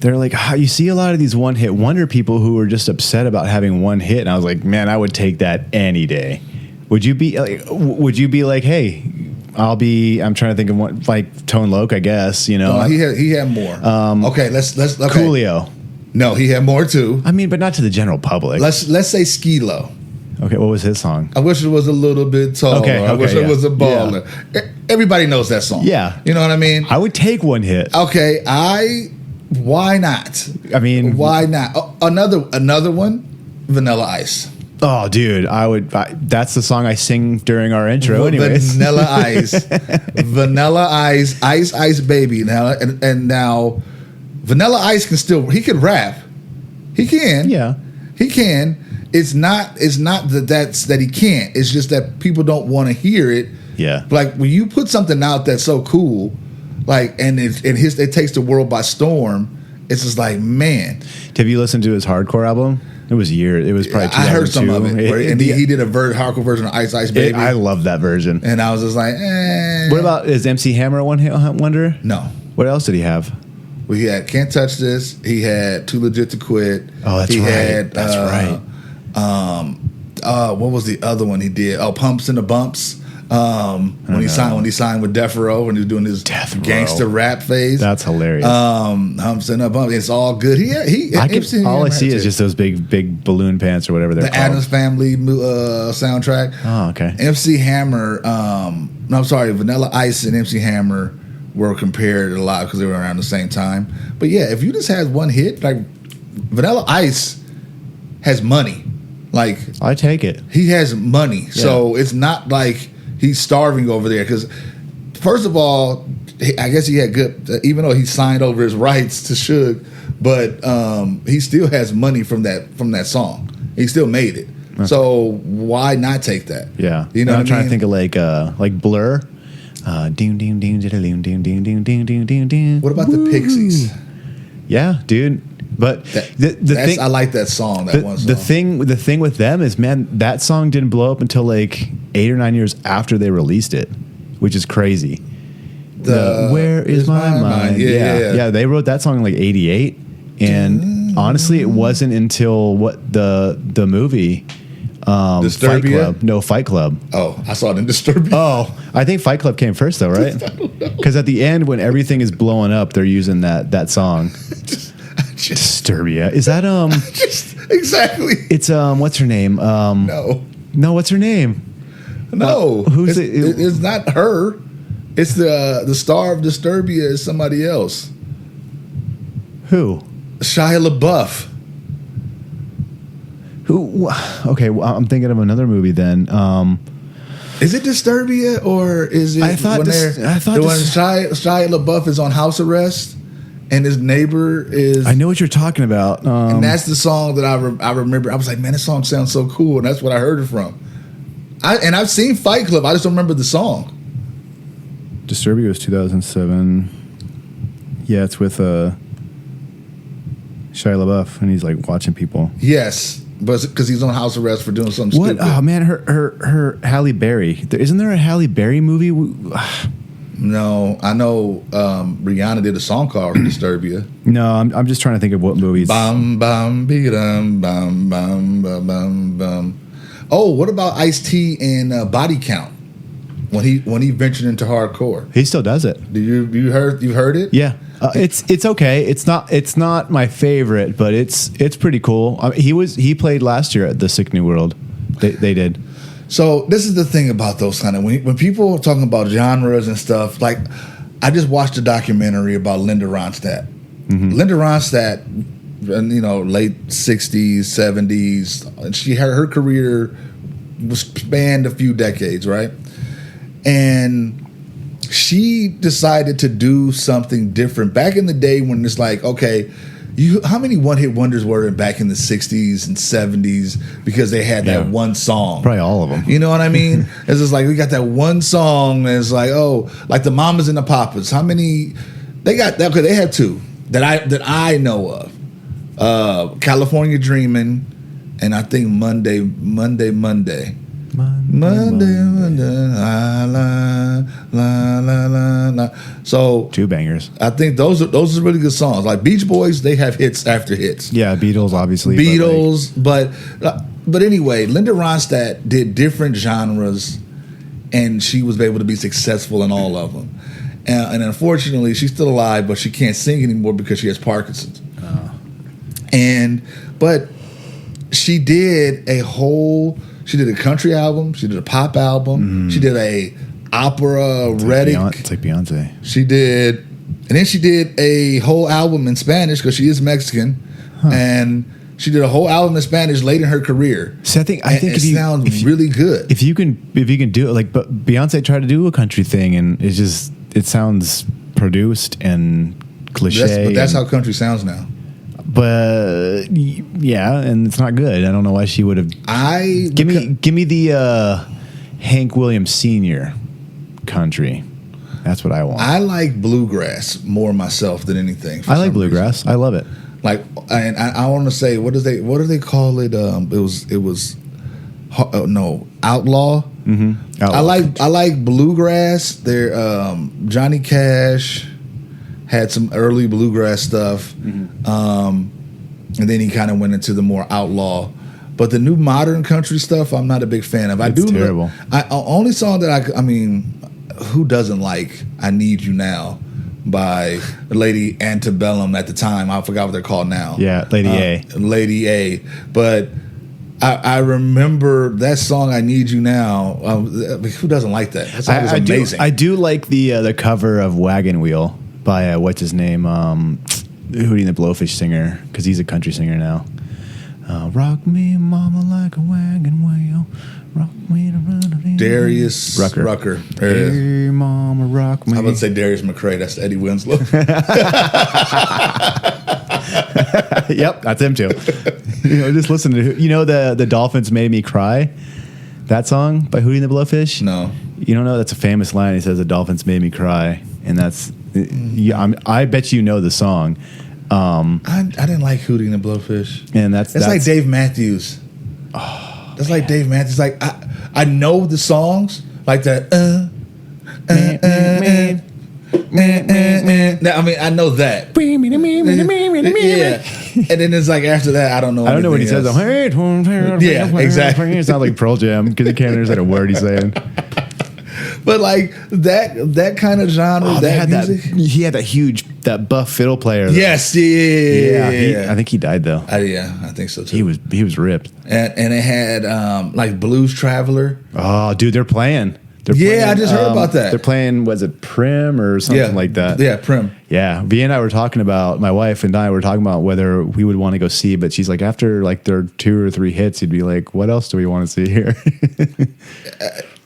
you see a lot of these one hit wonder people who are just upset about having one hit, and I was like, man, I would take that any day. Would you be like, hey, I'm trying to think of one, like Tone Loc, I guess. You know,
he had more. Okay, let's okay.
Coolio.
No, he had more too.
I mean, but not to the general public.
Let's say Skee-Lo.
Okay, what was his song?
I wish it was a little bit taller.
Okay,
I wish
yeah.
it was a baller. Everybody knows that song.
Yeah.
You know what I mean?
I would take one hit.
Okay, why not?
I mean,
why not? Oh, another one, Vanilla Ice.
Oh, dude, that's the song I sing during our intro. Anyways,
Vanilla Ice, Vanilla Ice, Ice Baby. Now and now, Vanilla Ice he can rap. He can.
Yeah,
he can. It's not that he can't. It's just that people don't want to hear it.
Yeah.
Like when you put something out that's so cool, like it takes the world by storm. It's just like, man.
Have you listened to his hardcore album? It was It was probably 2002.
I heard some of it. He did a hardcore version of Ice Baby.
I love that version.
And I was just like, eh.
What about, is MC Hammer a one hit wonder?
No.
What else did he have?
Well, he had Can't Touch This. He had Too Legit to Quit.
Oh, that's right. That's right.
What was the other one he did? Oh, Pumps and the Bumps. When he signed with Death Row and he was doing his gangster rap phase.
That's hilarious.
Humps and the Bumps. It's all good.
All I see is just those big balloon pants or whatever they're called.
The Addams Family soundtrack.
Oh, okay.
MC Hammer. No, I'm sorry. Vanilla Ice and MC Hammer were compared a lot because they were around the same time. But yeah, if you just had one hit, like Vanilla Ice has money. Like,
I take it.
He has money. Yeah. So it's not like he's starving over there. Because first of all, I guess he had good, even though he signed over his rights to Suge, but he still has money from that song. He still made it. Okay. So why not take that?
Yeah.
You know,
I'm trying to think of like Blur. Ding ding ding ding ding ding ding ding ding ding ding ding.
What about the Pixies?
Yeah, dude. But the thing,
I like that song. One song.
The thing with them is, man, that song didn't blow up until like 8 or 9 years after they released it, which is crazy. Where is my mind? Yeah. They wrote that song in like '88, and honestly, it wasn't until the movie.
Disturbia?
Fight Club. No, Fight Club.
Oh, I saw it in Disturbia.
Oh, I think Fight Club came first though, right? Because at the end, when everything is blowing up, they're using that song. Disturbia. Is that
exactly?
It's what's her name?
No,
what's her name?
No,
who's
it's not her. It's the star of Disturbia is somebody else.
Who?
Shia LaBeouf.
Who? Okay, well, I'm thinking of another movie then.
Is it Disturbia or is it?
I thought when
Shia LaBeouf is on house arrest and his neighbor is.
I know what you're talking about,
and that's the song that I remember. I was like, man, this song sounds so cool, and that's what I heard it from. I've seen Fight Club. I just don't remember the song.
Disturbia was 2007. Yeah, it's with Shia LaBeouf, and he's like watching people.
Yes. But because he's on house arrest for doing something stupid.
Oh man, her Halle Berry. Isn't there a Halle Berry movie?
No, I know Rihanna did a song called Disturbia.
No, I'm just trying to think of what movies.
Bum bum bum bum bum bum bum. Oh, what about Ice-T and Body Count? When he ventured into hardcore,
he still does it.
You heard it?
Yeah. It's okay. It's not my favorite, but it's pretty cool. He played last year at the Sick New World. They did.
So this is the thing about those kind of when people are talking about genres and stuff. Like I just watched a documentary about Linda Ronstadt. Mm-hmm. Linda Ronstadt, late 60s, 70s. And her career was spanned a few decades, right? And she decided to do something different. Back in the day when it's like, okay, how many one-hit wonders were back in the 60s and 70s because they had that one song?
Probably all of them.
You know what I mean? It's just like we got that one song and it's like, oh, like the Mamas and the Papas. How many they got that? Okay, they had two that I know of. California Dreamin' and I think Monday. La, la, la, la, la. So
two bangers.
I think those are really good songs. Like Beach Boys, they have hits after hits.
Yeah, Beatles obviously.
But anyway, Linda Ronstadt did different genres, and she was able to be successful in all of them. And unfortunately, she's still alive, but she can't sing anymore because she has Parkinson's. But she did a country album, she did a pop album, she did a opera,
It's like Beyonce.
she did, and then she did a whole album in Spanish because she is Mexican, and she did a whole album in Spanish late in her career.
So I think
it sounds really good.
If you can do it, like, but Beyonce tried to do a country thing, and it sounds produced and cliche.
That's how country sounds now.
But yeah, and it's not good. I don't know why she would have. Give me the Hank Williams Sr. country. That's what I want.
I like bluegrass more myself than anything.
I like bluegrass. I love it.
Like, and I want to say, what do they call it? It was outlaw.
Mm-hmm.
I like bluegrass. There, Johnny Cash had some early bluegrass stuff, and then he kind of went into the more outlaw. But the new modern country stuff, I'm not a big fan of.
It's terrible.
Only song that I mean, who doesn't like "I Need You Now" by Lady Antebellum at the time? I forgot what they're called now.
Yeah, Lady A.
But I remember that song "I Need You Now." Who doesn't like that? That song is amazing.
I do like the cover of "Wagon Wheel" by what's his name, Hootie and the Blowfish singer, because he's a country singer now. Rock me, mama, like a wagon wheel. Rock me to
Darius Rucker.
Hey, mama, rock me.
I would say Darius McCrae. That's Eddie Winslow.
Yep, that's him too. Just listen to the Dolphins Made Me Cry. That song by Hootie and the Blowfish.
No,
you don't know. That's a famous line. He says, "The Dolphins made me cry," and that's. I bet you know the song.
I didn't like Hootie and the Blowfish,
and that's
like Dave Matthews. Oh, that's like Dave Matthews. Like I know the songs like that. Now, I mean, I know that. Yeah, and then it's like after that, I don't know.
I don't know what he says.
Yeah, exactly.
It sounds like Pearl Jam because he can't understand a word he's saying.
But like that kind of genre, music.
He had that buff fiddle player. Though.
Yes, yeah.
I think he died though.
I think so too.
He was ripped.
And it had like Blues Traveler.
Oh, dude, they're playing.
I just heard about that.
They're playing, was it Prim or something like that?
Yeah, Prim.
Yeah, V and I were talking about, my wife and I were talking about whether we would want to go see, but she's like, after like their 2 or 3 hits, you'd be like, what else do we want to see here?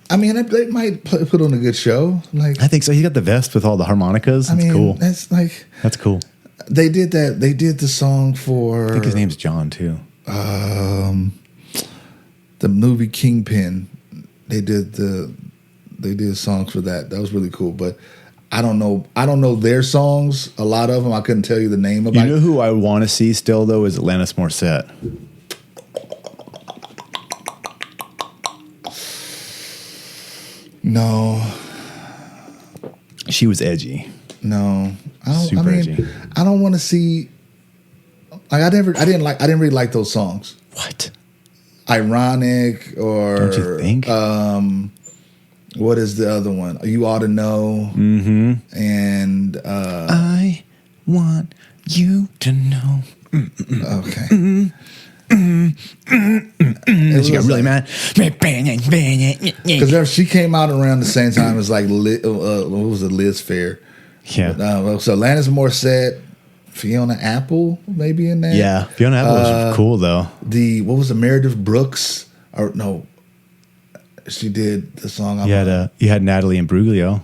I mean, they might put on a good show. Like,
I think so. He got the vest with all the harmonicas. That's cool. That's cool.
They did that. They did the song for.
I think his name's John too.
The movie Kingpin. They did songs for that. That was really cool. But I don't know their songs. A lot of them I couldn't tell you the name of.
You know who I want to see still though is Alanis Morissette.
No.
She was edgy.
No.
Super edgy.
I don't want to see. Like I didn't really like those songs.
What?
Ironic or
don't you think?
What is the other one? You Ought to Know.
Mm-hmm.
And
I want you to know.
Okay.
She got really mad
because she came out around the same time as like what was it, Liz Fair?
Yeah.
So Alanis Morissette, Fiona Apple, maybe in that.
Yeah, Fiona Apple was cool though.
What was it, Meredith Brooks? Or no, she did the song.
You had Natalie Imbruglia.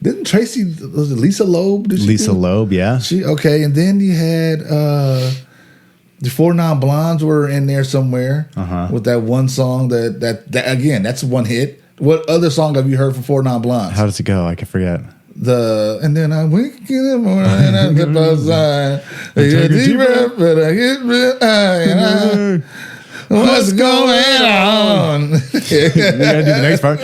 Didn't Tracy, was it Lisa Loeb?
Lisa Loeb, yeah.
And then you had the 4 Non Blondes were in there somewhere with that one song that again, that's one hit. What other song have you heard from 4 Non Blondes?
How does it go? I can forget.
And then I wake in the morning and I get outside. I get deep breath, but I get real high. What's going on?
You gotta do the next part.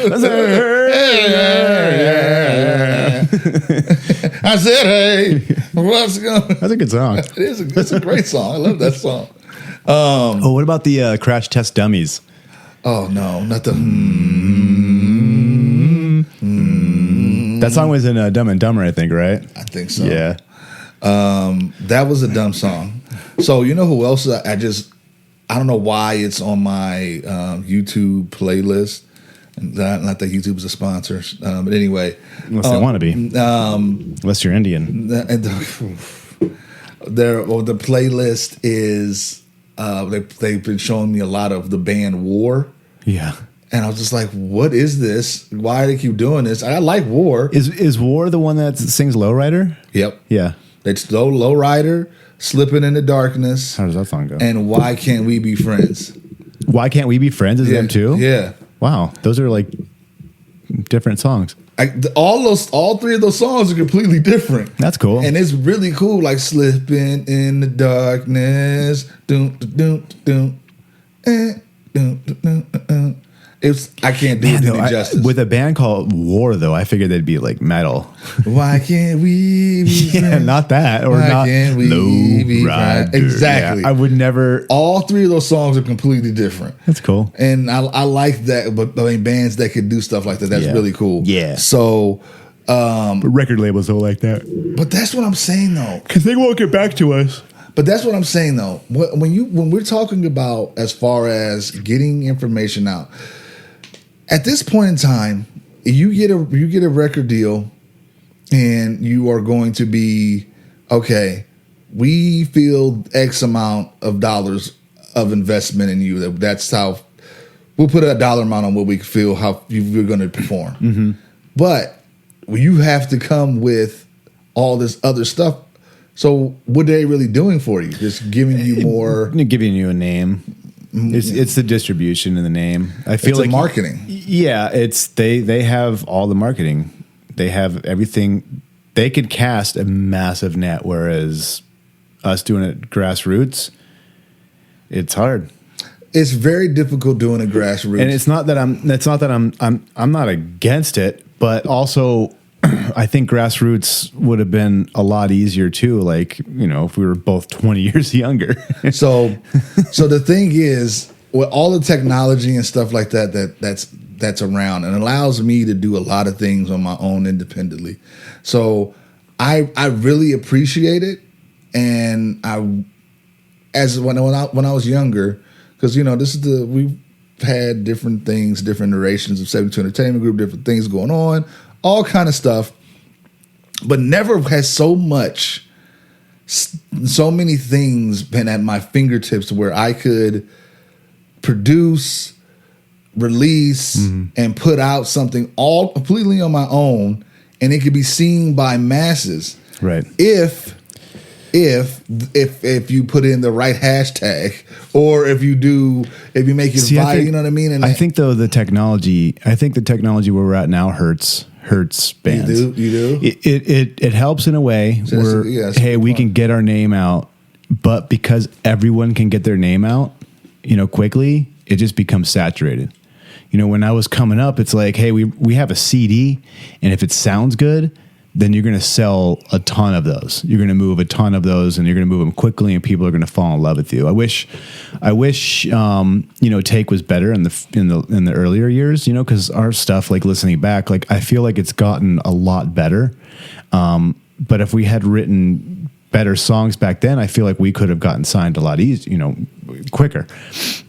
I said, hey, what's going on?
That's a good song.
It's a great song. I love that song.
What about the Crash Test Dummies?
Oh no, not the.
That song was in Dumb and Dumber, I think, right?
I think so.
Yeah.
That was a dumb song. So you know who else? I don't know why it's on my YouTube playlist. Not that YouTube is a sponsor, but anyway,
Unless they want to be. Unless you're Indian.
The playlist is they've been showing me a lot of the band War.
Yeah.
And I was just like, what is this? Why do they keep doing this? I like War.
Is War the one that sings Lowrider?
Yep.
Yeah.
It's Lowrider, Slipping in the Darkness.
How does that song go?
And Why Can't We Be Friends?
Why Can't We Be Friends is them too?
Yeah.
Wow. Those are like different songs.
All three of those songs are completely different.
That's cool.
And it's really cool, like Slipping in the Darkness. Doom, doom, doom, doom, doom, doom. I can't do it any justice.
With a band called War, though, I figured they'd be like metal.
Why can't we be
Yeah,
friends?
not that. Or
Why
not
can't we be friends?
Lowrider.
Exactly.
Yeah, I would never.
All three of those songs are completely different.
That's cool.
And I like that, but I mean, bands that could do stuff like that, that's
Yeah.
really cool.
Yeah.
So,
But record labels don't like that.
but that's what I'm saying though.
Because they won't get back to us.
But that's what I'm saying though. When we're talking about as far as getting information out, at this point in time, you get a record deal, and you are going to be okay. We feel X amount of dollars of investment in you. That's how we'll put a dollar amount on what we feel how you're going to perform.
Mm-hmm.
But you have to come with all this other stuff. So what are they really doing for you? Just giving you more,
Giving you a name. It's the distribution in the name. I feel
it's
like
marketing.
Yeah, it's they have all the marketing. They have everything. They could cast a massive net, whereas us doing it grassroots, it's hard.
It's very difficult doing a grassroots.
And it's not that I'm not against it, but also I think grassroots would have been a lot easier too. Like, if we were both 20 years younger.
So the thing is, with all the technology and stuff like that's around, and allows me to do a lot of things on my own independently. So I really appreciate it, and when I was younger, because we've had different things, different iterations of 72 Entertainment Group, different things going on, all kind of stuff, but never has so many things been at my fingertips where I could produce, release, and put out something all completely on my own, and it could be seen by masses.
Right.
If you put in the right hashtag, or if you make it viral, you know what I mean? And
I think the technology where we're at now hurts bands.
You do?
It helps in a way where we can get our name out, but because everyone can get their name out, quickly, it just becomes saturated. When I was coming up, it's like, hey, we have a CD, and if it sounds good, then you're going to sell a ton of those. You're going to move a ton of those, and you're going to move them quickly, and people are going to fall in love with you. I wish, Take was better in the earlier years, because our stuff, like listening back, like I feel like it's gotten a lot better. But if we had written better songs back then, I feel like we could have gotten signed a lot easier, quicker.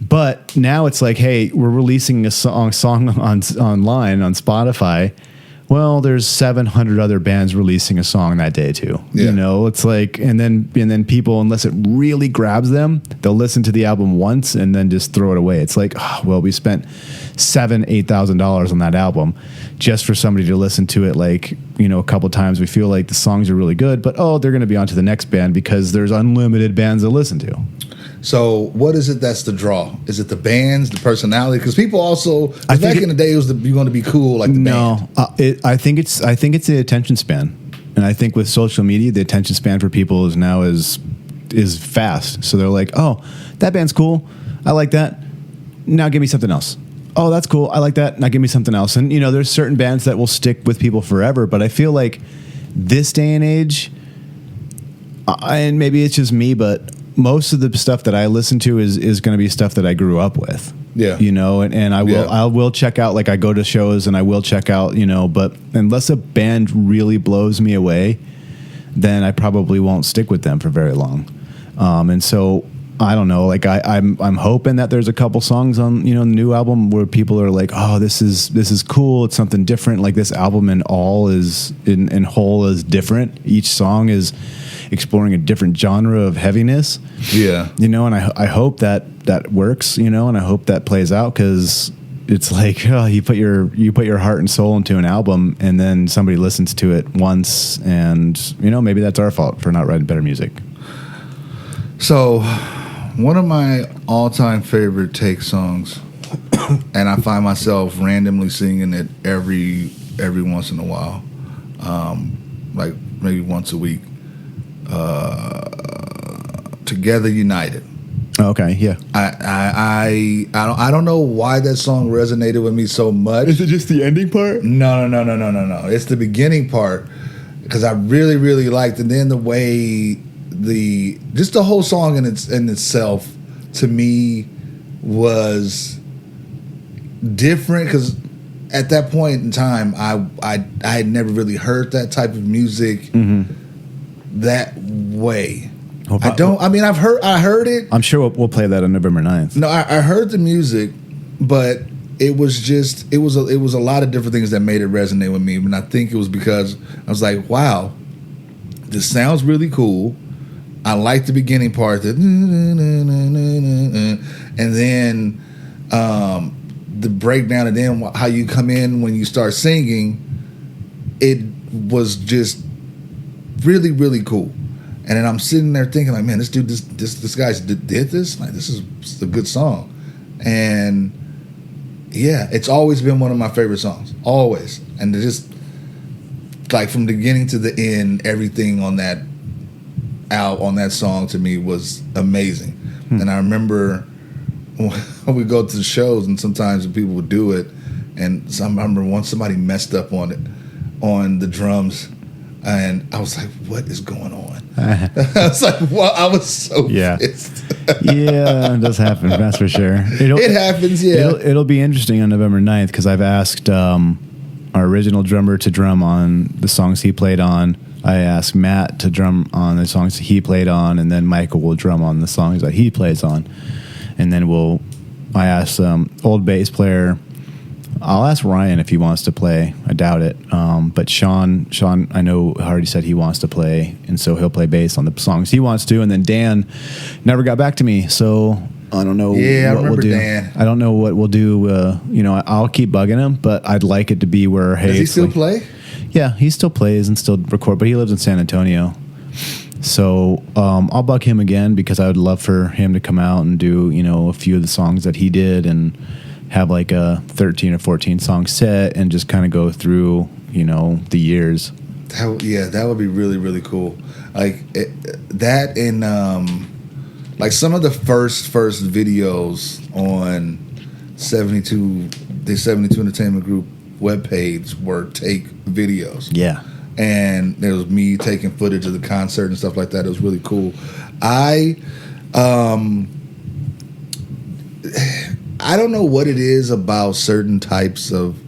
But now it's like, hey, we're releasing a song online on Spotify. Well, there's 700 other bands releasing a song that day too.
Yeah.
It's like, and then people, unless it really grabs them, they'll listen to the album once and then just throw it away. It's like, we spent $7,000-8,000 on that album just for somebody to listen to it. Like, a couple times. We feel like the songs are really good, but they're going to be on to the next band because there's unlimited bands to listen to.
So what is it that's the draw? Is it the bands, the personality? Because people also, back in the day, it was you're going to be cool like the band.
No, I think it's the attention span, and I think with social media, the attention span for people is fast. So they're like, oh, that band's cool, I like that. Now give me something else. Oh, that's cool, I like that. Now give me something else. And there's certain bands that will stick with people forever, but I feel like this day and age, and maybe it's just me, but most of the stuff that I listen to is going to be stuff that I grew up with.
Yeah.
You know, and I will check out, like I go to shows and I will check out, you know, but unless a band really blows me away, then I probably won't stick with them for very long. And so I don't know, like I'm hoping that there's a couple songs on, you know, the new album where people are like, oh, this is cool. It's something different. Like this album in whole is different. Each song is exploring a different genre of heaviness.
Yeah.
You know, and I hope that works, you know, and I hope that plays out, because it's like, oh, you put your heart and soul into an album and then somebody listens to it once, and, you know, maybe that's our fault for not writing better music. So
one of my all-time favorite Take songs, and I find myself randomly singing it every once in a while, like maybe once a week. Together United.
Okay, yeah.
I don't know why that song resonated with me so much.
Is it just the ending part?
No. It's the beginning part, because I really, really liked it. And then the way just the whole song in itself to me was different, because at that point in time I had never really heard that type of music that way. I heard it.
I'm sure we'll play that on November 9th.
No, I heard the music, but it was a lot of different things that made it resonate with me. And I think it was because I was like, wow, this sounds really cool. I like the beginning part, and then the breakdown, and then how you come in when you start singing. It was just really, really cool. And then I'm sitting there thinking, like, man, this dude, this guy did this. Like, this is a good song. And yeah, it's always been one of my favorite songs, always. And just like from the beginning to the end, everything on that song to me was amazing. And I remember when we go to the shows, and sometimes people would do it, and I remember once somebody messed up on the drums, and I was like, what is going on? I was like, well, I was so pissed.
Yeah, it does happen, that's for sure.
It happens, yeah.
It'll be interesting on November 9th, because I've asked our original drummer to drum on the songs he played on. I asked Matt to drum on the songs that he played on, and then Michael will drum on the songs that he plays on. And then I asked old bass player, I'll ask Ryan if he wants to play. I doubt it. But Sean, I know already said he wants to play, and so he'll play bass on the songs he wants to. And then Dan never got back to me, so I don't know.
Yeah,
what
I remember
we'll do.
Dan.
I don't know what we'll do. You know, I'll keep bugging him, but I'd like it to be where, hey,
does he still play?
Yeah, he still plays and still record, but he lives in San Antonio. So I'll bug him again, because I would love for him to come out and do, you know, a few of the songs that he did, and have like a 13 or 14 song set, and just kind of go through, you know, the years.
That would be really, really cool. Like that, and like some of the first videos on the 72 Entertainment Group webpage were Take videos.
Yeah.
And there was me taking footage of the concert and stuff like that. It was really cool. I don't know what it is about certain types of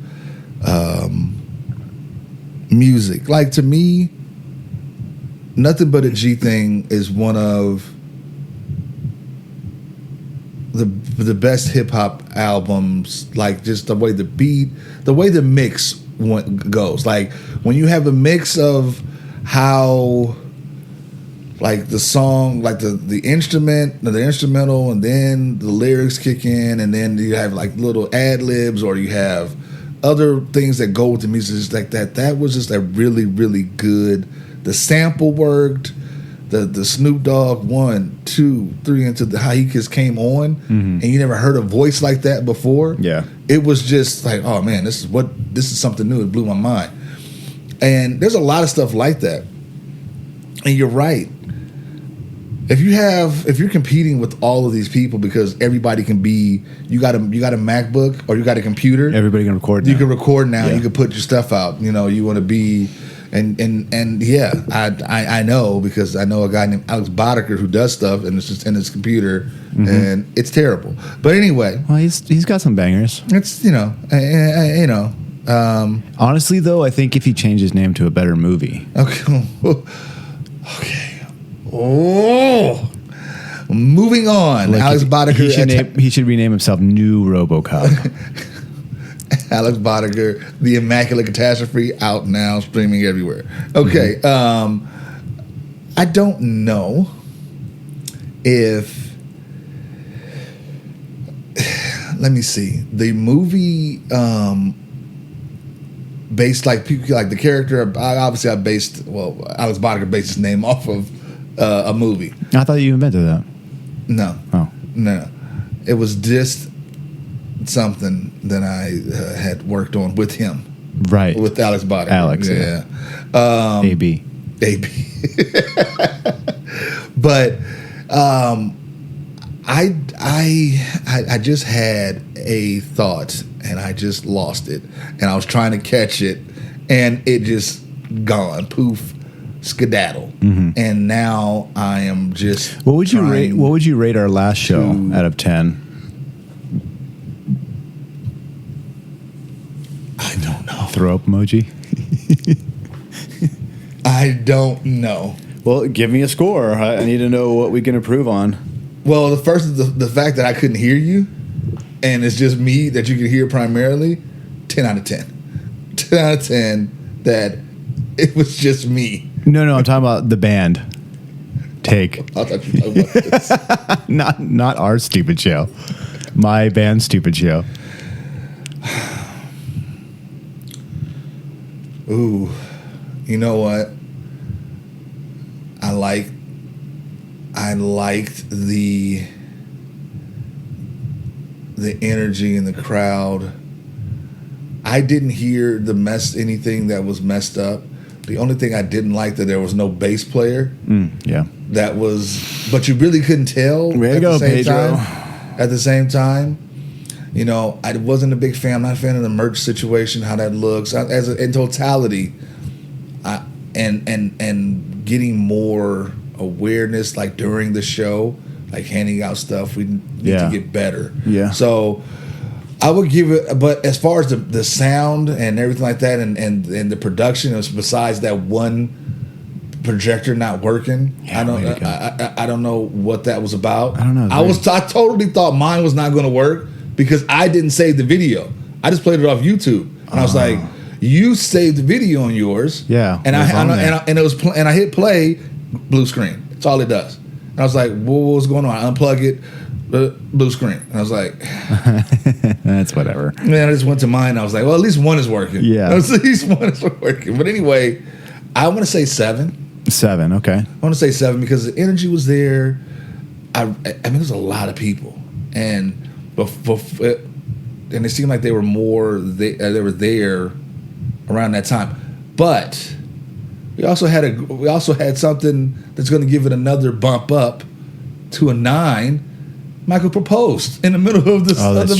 music. Like, to me, Nothing But a G Thing is one of the best hip hop albums. Like, just the way the beat, the way the mix goes. Like, when you have a mix of how, like, the song, like the instrumental, and then the lyrics kick in, and then you have like little ad libs, or you have other things that go with the music, just like that. That was just a really, really good. The sample worked. The Snoop Dogg 1, 2, 3 into how he just came on, and you never heard a voice like that before.
Yeah,
it was just like, oh man, this is something new. It blew my mind. And there's a lot of stuff like that. And you're right. If you're competing with all of these people, because everybody can be, you got a MacBook or you got a computer,
everybody can record now.
You can record now.
Yeah.
You can put your stuff out. You know, you want to be, And yeah, I know, because I know a guy named Alex Boddicker who does stuff, and it's just in his computer, and it's terrible. But anyway,
Well, he's got some bangers.
it's
Honestly, though, I think if he changed his name to a better movie.
okay. Okay. Oh, moving on.
Like
Alex Boddicker.
he should rename himself New RoboCop.
Alex Boddicker, The Immaculate Catastrophe, out now, streaming everywhere. Okay, I don't know if. Let me see. The movie, based like the character. Obviously, Alex Boddicker based his name off of a movie.
I thought you invented that.
No,
Oh.
no, it was just something that I had worked on with him.
Right.
With Alex Boddicker.
Alex,
yeah.
AB.
AB. But I just had a thought and I just lost it, and I was trying to catch it and it just gone, poof, skedaddle. And now I am just.
What would you rate our last show out of 10?
I don't know.
Throw up emoji.
I don't know.
Well, give me a score. I need to know what we can improve on.
Well, the first is the fact that I couldn't hear you, and it's just me that you can hear primarily. 10 out of 10. 10 out of 10 that it was just me.
No, I'm talking about the band. Take.
I thought you were talking about this.
Not our stupid show. My band's stupid show.
Ooh, you know what? I liked the energy in the crowd. I didn't hear anything that was messed up. The only thing I didn't like that there was no bass player.
Yeah.
That was, but you really couldn't tell.
Way to go, Pedro.
At the same time, you know, I wasn't a big fan. I'm not a fan of the merch situation, how that looks. In totality, and getting more awareness, like during the show, like handing out stuff. We need to get better.
Yeah.
So I would give it, but as far as the sound and everything like that, and the production, it was besides that one projector not working.
Yeah,
I don't know what that was about.
I don't know.
I totally thought mine was not going to work because I didn't save the video. I just played it off YouTube, and I was like, "You saved the video on yours."
Yeah,
and I hit play, blue screen. That's all it does. And I was like, "What was going on?" I unplug it, blue screen. And I was like,
"That's whatever."
Man, I just went to mine. And I was like, "Well, at least one is working."
Yeah,
at least one is working. But anyway, I want to say 7.
7, okay.
I want to say 7 because the energy was there. I mean, there's a lot of people, and it seemed like they were more. They were there around that time, but we also had something that's going to give it another bump up to a 9. Michael proposed in the middle of the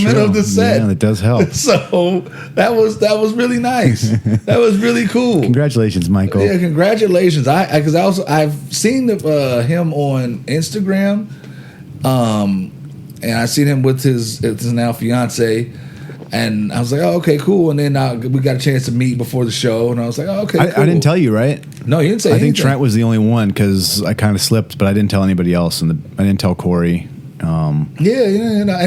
middle of the set.
Yeah, it does help.
So that was really nice. That was really cool.
Congratulations, Michael.
Yeah, congratulations. I've seen him on Instagram, and I seen him with his now fiance, and I was like, oh, okay, cool. And then we got a chance to meet before the show, and I was like, oh, okay, cool.
I didn't tell you, right?
No, you didn't say.
I think Trent was the only one because I kind of slipped, but I didn't tell anybody else, and I didn't tell Corey.
And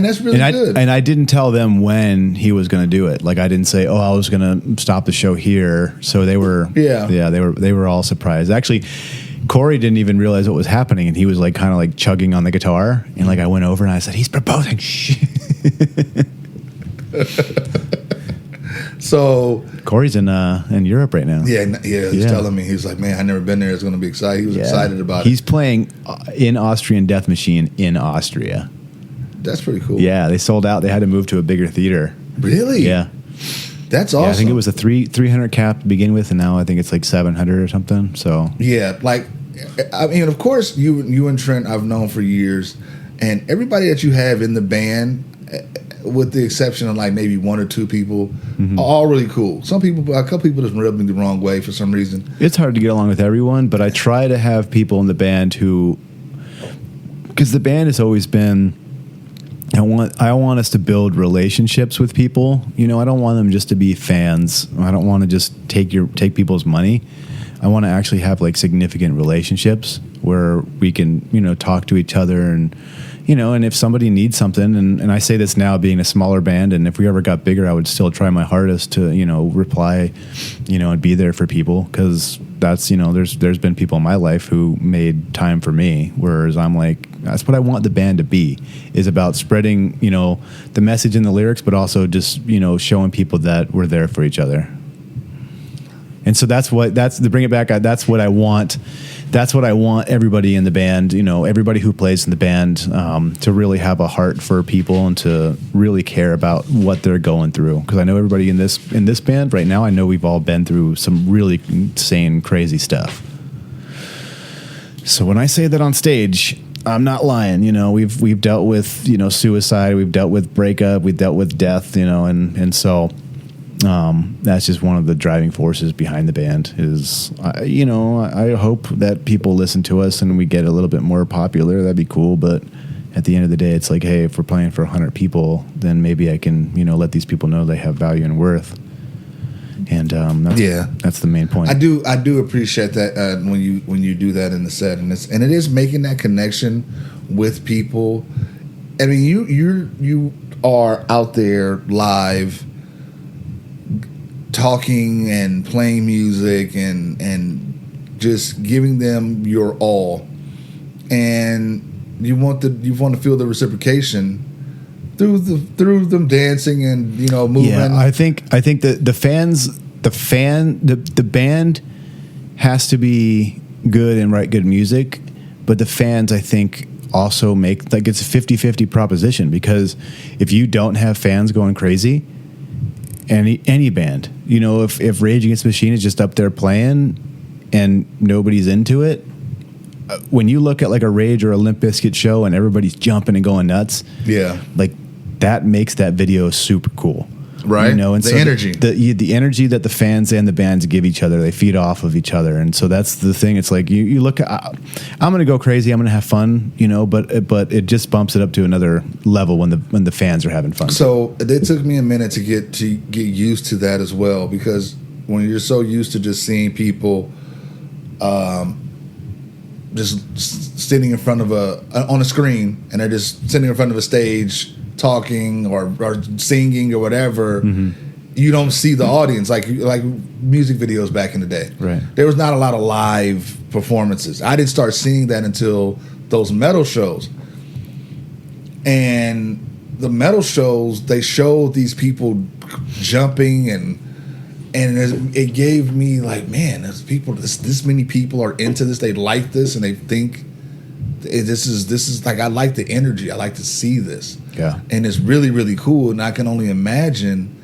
that's really good.
And I didn't tell them when he was going to do it. Like I didn't say, "Oh, I was going to stop the show here." So they were, they were all surprised. Actually, Corey didn't even realize what was happening, and he was like kind of like chugging on the guitar. And like I went over and I said, "He's proposing."
So
Corey's in Europe right now.
Yeah. He's telling me, he's like, man, I've never been there. It's going to be exciting. He was excited about it.
He's playing in Austrian Death Machine in Austria.
That's pretty cool.
Yeah, they sold out. They had to move to a bigger theater.
Really?
Yeah.
That's awesome.
Yeah, I think it was a 300 cap to begin with, and now I think it's like 700 or something. So
yeah, like I mean, of course, you and Trent I've known for years, and everybody that you have in the band, with the exception of like maybe one or two people,
Mm-hmm.
are all really cool. A couple people just rub me the wrong way for some reason.
It's hard to get along with everyone, but I try to have people in the band who, because the band has always been, I want us to build relationships with people. You know, I don't want them just to be fans. I don't want to just take people's money. I want to actually have like significant relationships where we can, you know, talk to each other and, you know, and if somebody needs something, and I say this now being a smaller band, and if we ever got bigger, I would still try my hardest to, you know, reply, you know, and be there for people, because that's, you know, there's been people in my life who made time for me, whereas I'm like, that's what I want the band to be, is about spreading, you know, the message in the lyrics, but also just, you know, showing people that we're there for each other. And so that's to bring it back. That's what I want. That's what I want everybody in the band, you know, everybody who plays in the band, to really have a heart for people and to really care about what they're going through. Because I know everybody in this band right now, I know we've all been through some really insane, crazy stuff. So when I say that on stage, I'm not lying. You know, we've dealt with, you know, suicide, we've dealt with breakup, we've dealt with death, you know, and so. That's just one of the driving forces behind the band is, you know, I hope that people listen to us and we get a little bit more popular. That'd be cool. But at the end of the day, it's like, hey, if we're playing for 100 people, then maybe I can, you know, let these people know they have value and worth. And that's the main point.
I do appreciate that when you do that in the set, and it is making that connection with people. I mean, you are out there live, talking and playing music and just giving them your all, and you want to feel the reciprocation through them dancing and, you know, moving.
Yeah, I think that the band has to be good and write good music, but the fans, I think, also make, like, it's a 50-50 proposition, because if you don't have fans going crazy, any band, you know, if Rage Against the Machine is just up there playing and nobody's into it, when you look at like a Rage or a Limp Bizkit show and everybody's jumping and going nuts,
yeah,
like that makes that video super cool.
Right.
You know, and
the
so
energy.
The energy that the fans and the bands give each other, they feed off of each other. And so that's the thing. It's like you look at, I'm going to go crazy, I'm going to have fun, you know, but it just bumps it up to another level when the fans are having fun.
So it took me a minute to get used to that as well, because when you're so used to just seeing people just sitting in front of on a screen, and they're just sitting in front of a stage talking or singing or whatever, mm-hmm. you don't see the audience like music videos back in the day.
Right.
There was not a lot of live performances. I didn't start seeing that until those metal shows. And the metal shows, they showed these people jumping and it gave me like, man, there's people, this many people are into this, they like this, and they think this is like, I like the energy, I like to see this.
Yeah. And
it's really, really cool. And I can only imagine,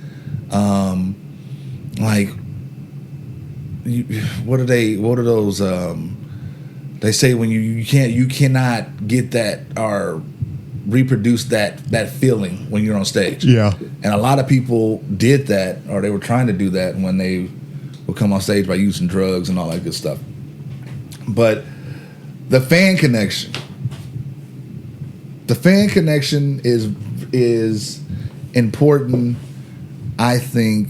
what are those, they say when you cannot get that or reproduce that feeling when you're on stage.
Yeah.
And a lot of people did that, or they were trying to do that when they would come on stage by using drugs and all that good stuff. But the fan connection is important, I think,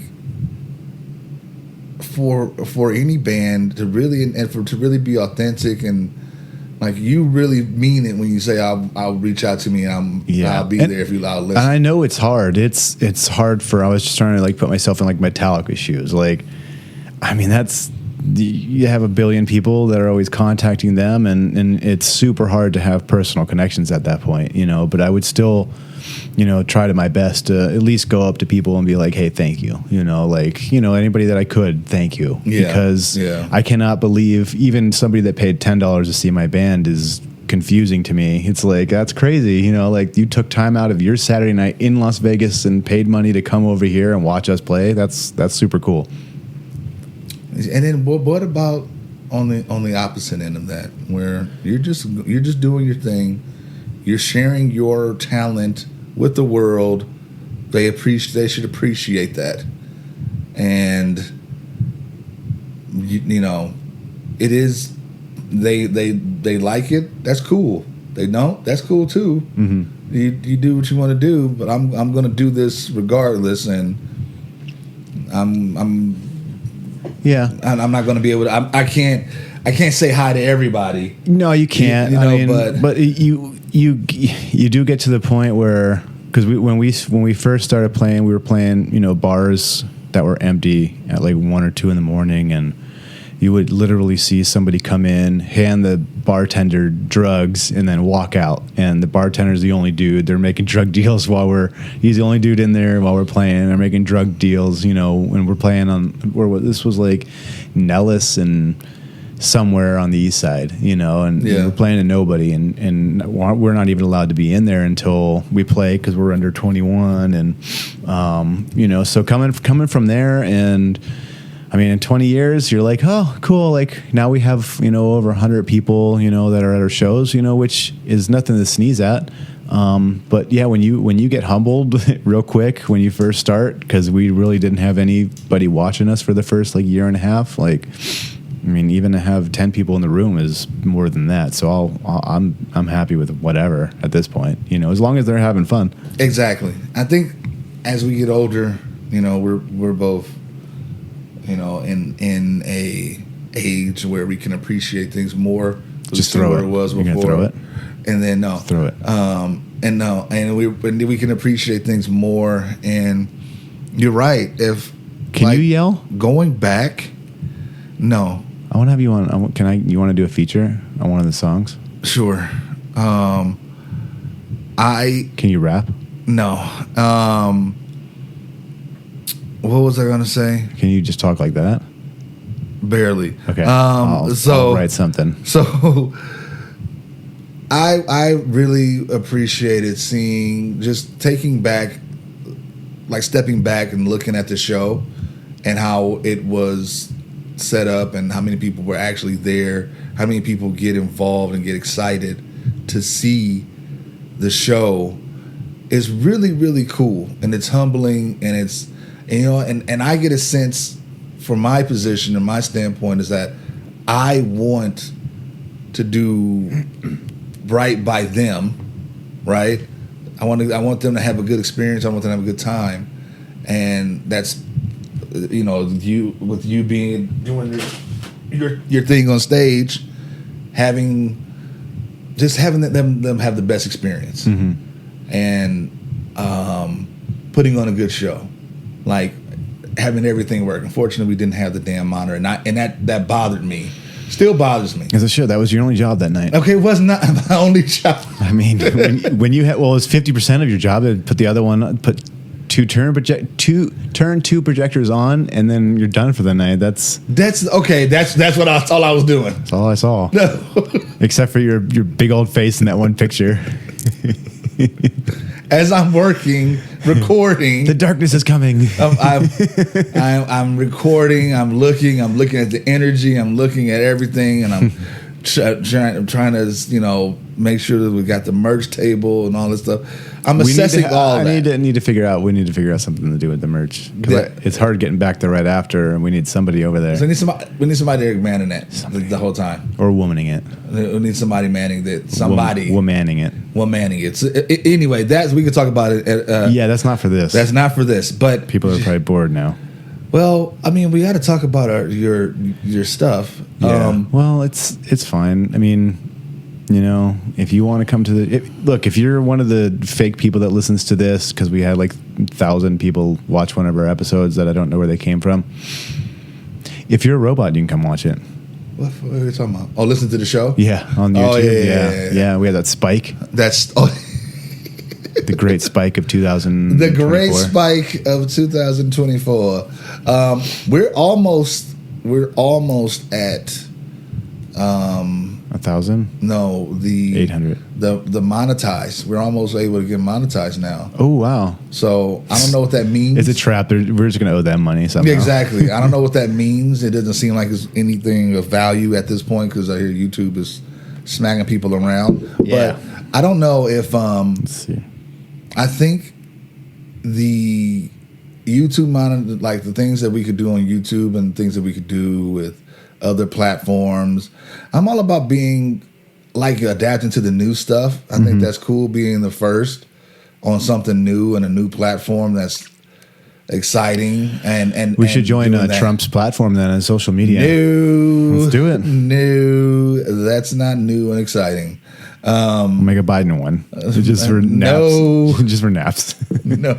for any band to really be authentic, and like, you really mean it when you say I'll reach out to me and I'll be there if I'll listen.
And I know it's hard. It's hard I was just trying to like put myself in like Metallica shoes. Like, I mean, you have a billion people that are always contacting them, and it's super hard to have personal connections at that point, you know, but I would still, you know, try to my best to at least go up to people and be like, hey, thank you, you know, like, you know, anybody that I could, thank you.
Yeah.
Because I cannot believe even somebody that paid $10 to see my band is confusing to me. It's like, that's crazy, you know, like, you took time out of your Saturday night in Las Vegas and paid money to come over here and watch us play. That's super cool.
And then what about on the opposite end of that, where you're just doing your thing, you're sharing your talent with the world, They should appreciate that. And you know, it is they like it. That's cool. They don't. That's cool too. Mm-hmm. You do what you want to do, but I'm going to do this regardless, and I'm not going to be able to. I can't say hi to everybody.
No, you can't.
You know,
I mean, but you do get to the point where, because when we first started playing, we were playing, you know, bars that were empty at like 1 or 2 in the morning, and you would literally see somebody come in, hand the bartender drugs, and then walk out. And the bartender's the only dude. They're making drug deals he's the only dude in there while we're playing. They're making drug deals, you know, when we're playing on, this was like Nellis and somewhere on the east side, you know, and we're playing to nobody. And we're not even allowed to be in there until we play because we're under 21. And, you know, so coming from there, and I mean, in 20 years, you're like, oh, cool. Like now we have, you know, over 100 people, you know, that are at our shows, you know, which is nothing to sneeze at. But yeah, when you get humbled real quick when you first start, because we really didn't have anybody watching us for the first like year and a half. Like, I mean, even to have 10 people in the room is more than that. So I'm happy with whatever at this point, you know, as long as they're having fun.
Exactly. I think as we get older, you know, we're both, you know, in a age where we can appreciate things more.
Just throw it.
It was
before.
You're gonna throw it, and then no,
throw it.
And we can appreciate things more. And you're right. If
can you yell
going back? No,
I want to have you on. You want to do a feature on one of the songs?
Sure. Can
you rap?
No. What was I going to say?
Can you just talk like that?
Barely.
Okay. I'll write something.
So I really appreciated stepping back and looking at the show and how it was set up and how many people were actually there, how many people get involved and get excited to see the show is really, really cool. And it's humbling, and it's, you know, and I get a sense from my position and my standpoint is that I want to do right by them, right? I want them to have a good experience. I want them to have a good time, and that's, you know, you doing your thing on stage, having them have the best experience, and putting on a good show, like having everything work. Unfortunately, we didn't have the damn monitor, and that bothered me. Still bothers me.
As it should. That was your only job that night.
Okay, it was not my only job.
I mean, when you had, well, it was 50% of your job to put the other one, put turn two projectors on, and then you're done for the night. That's
okay. That's all I was doing.
That's all I saw.
No.
Except for your big old face in that one picture.
As I'm recording,
the darkness is coming.
I'm recording. I'm looking at the energy. I'm looking at everything, and I'm trying to, you know, make sure that we got the merch table and all this stuff. I'm assessing all that.
We need to figure out something to do with the merch, because it's hard getting back there right after, and we need somebody over there.
So we need somebody there manning it the whole time,
or womaning it.
We need somebody manning that. Somebody
womanning it.
Womanning it. So, anyway, we can talk about it.
Yeah, that's not for this.
That's not for this. But
people are probably bored now.
Well, I mean, we got to talk about your stuff.
Yeah. Well, it's fine. I mean, you know, if you want to come to look, if you're one of the fake people that listens to this, because we had like 1,000 people watch one of our episodes that I don't know where they came from. If you're a robot, you can come watch it.
What are you talking about? Oh, listen to the show?
Yeah, on YouTube.
Oh, yeah.
We had that spike.
The
great spike of 2024.
The great spike of 2024. We're almost at
1,000?
No, the
800.
The monetize. We're almost able to get monetized now.
Oh wow!
So I don't know what that means.
It's a trap. We're just going to owe them money somehow.
Yeah, exactly. I don't know what that means. It doesn't seem like it's anything of value at this point, because I hear YouTube is smacking people around.
Yeah.
But I don't know if
Let's see.
I think the YouTube monitor, like the things that we could do on YouTube and things that we could do with other platforms. I'm all about being like adapting to the new stuff. I think that's cool, being the first on something new and a new platform that's exciting. And
We should join
doing that.
Trump's platform then on social media.
No,
Let's do it.
No, that's not new and exciting.
We'll make a Biden one. Just for naps.
no.
Just for naps.
No,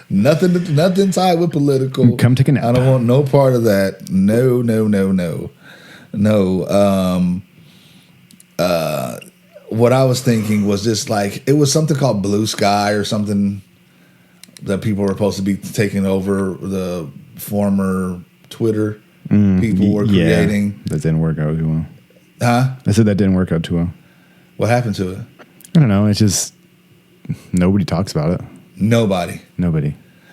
nothing tied with political.
Come take a nap.
I don't want no part of that. No. What I was thinking was just like, it was something called Blue Sky or something that people were supposed to be taking over, the former Twitter people were creating.
That didn't work out too well.
Huh?
I said that didn't work out too well.
What happened to it?
I don't know. It's just nobody talks about it.
Nobody.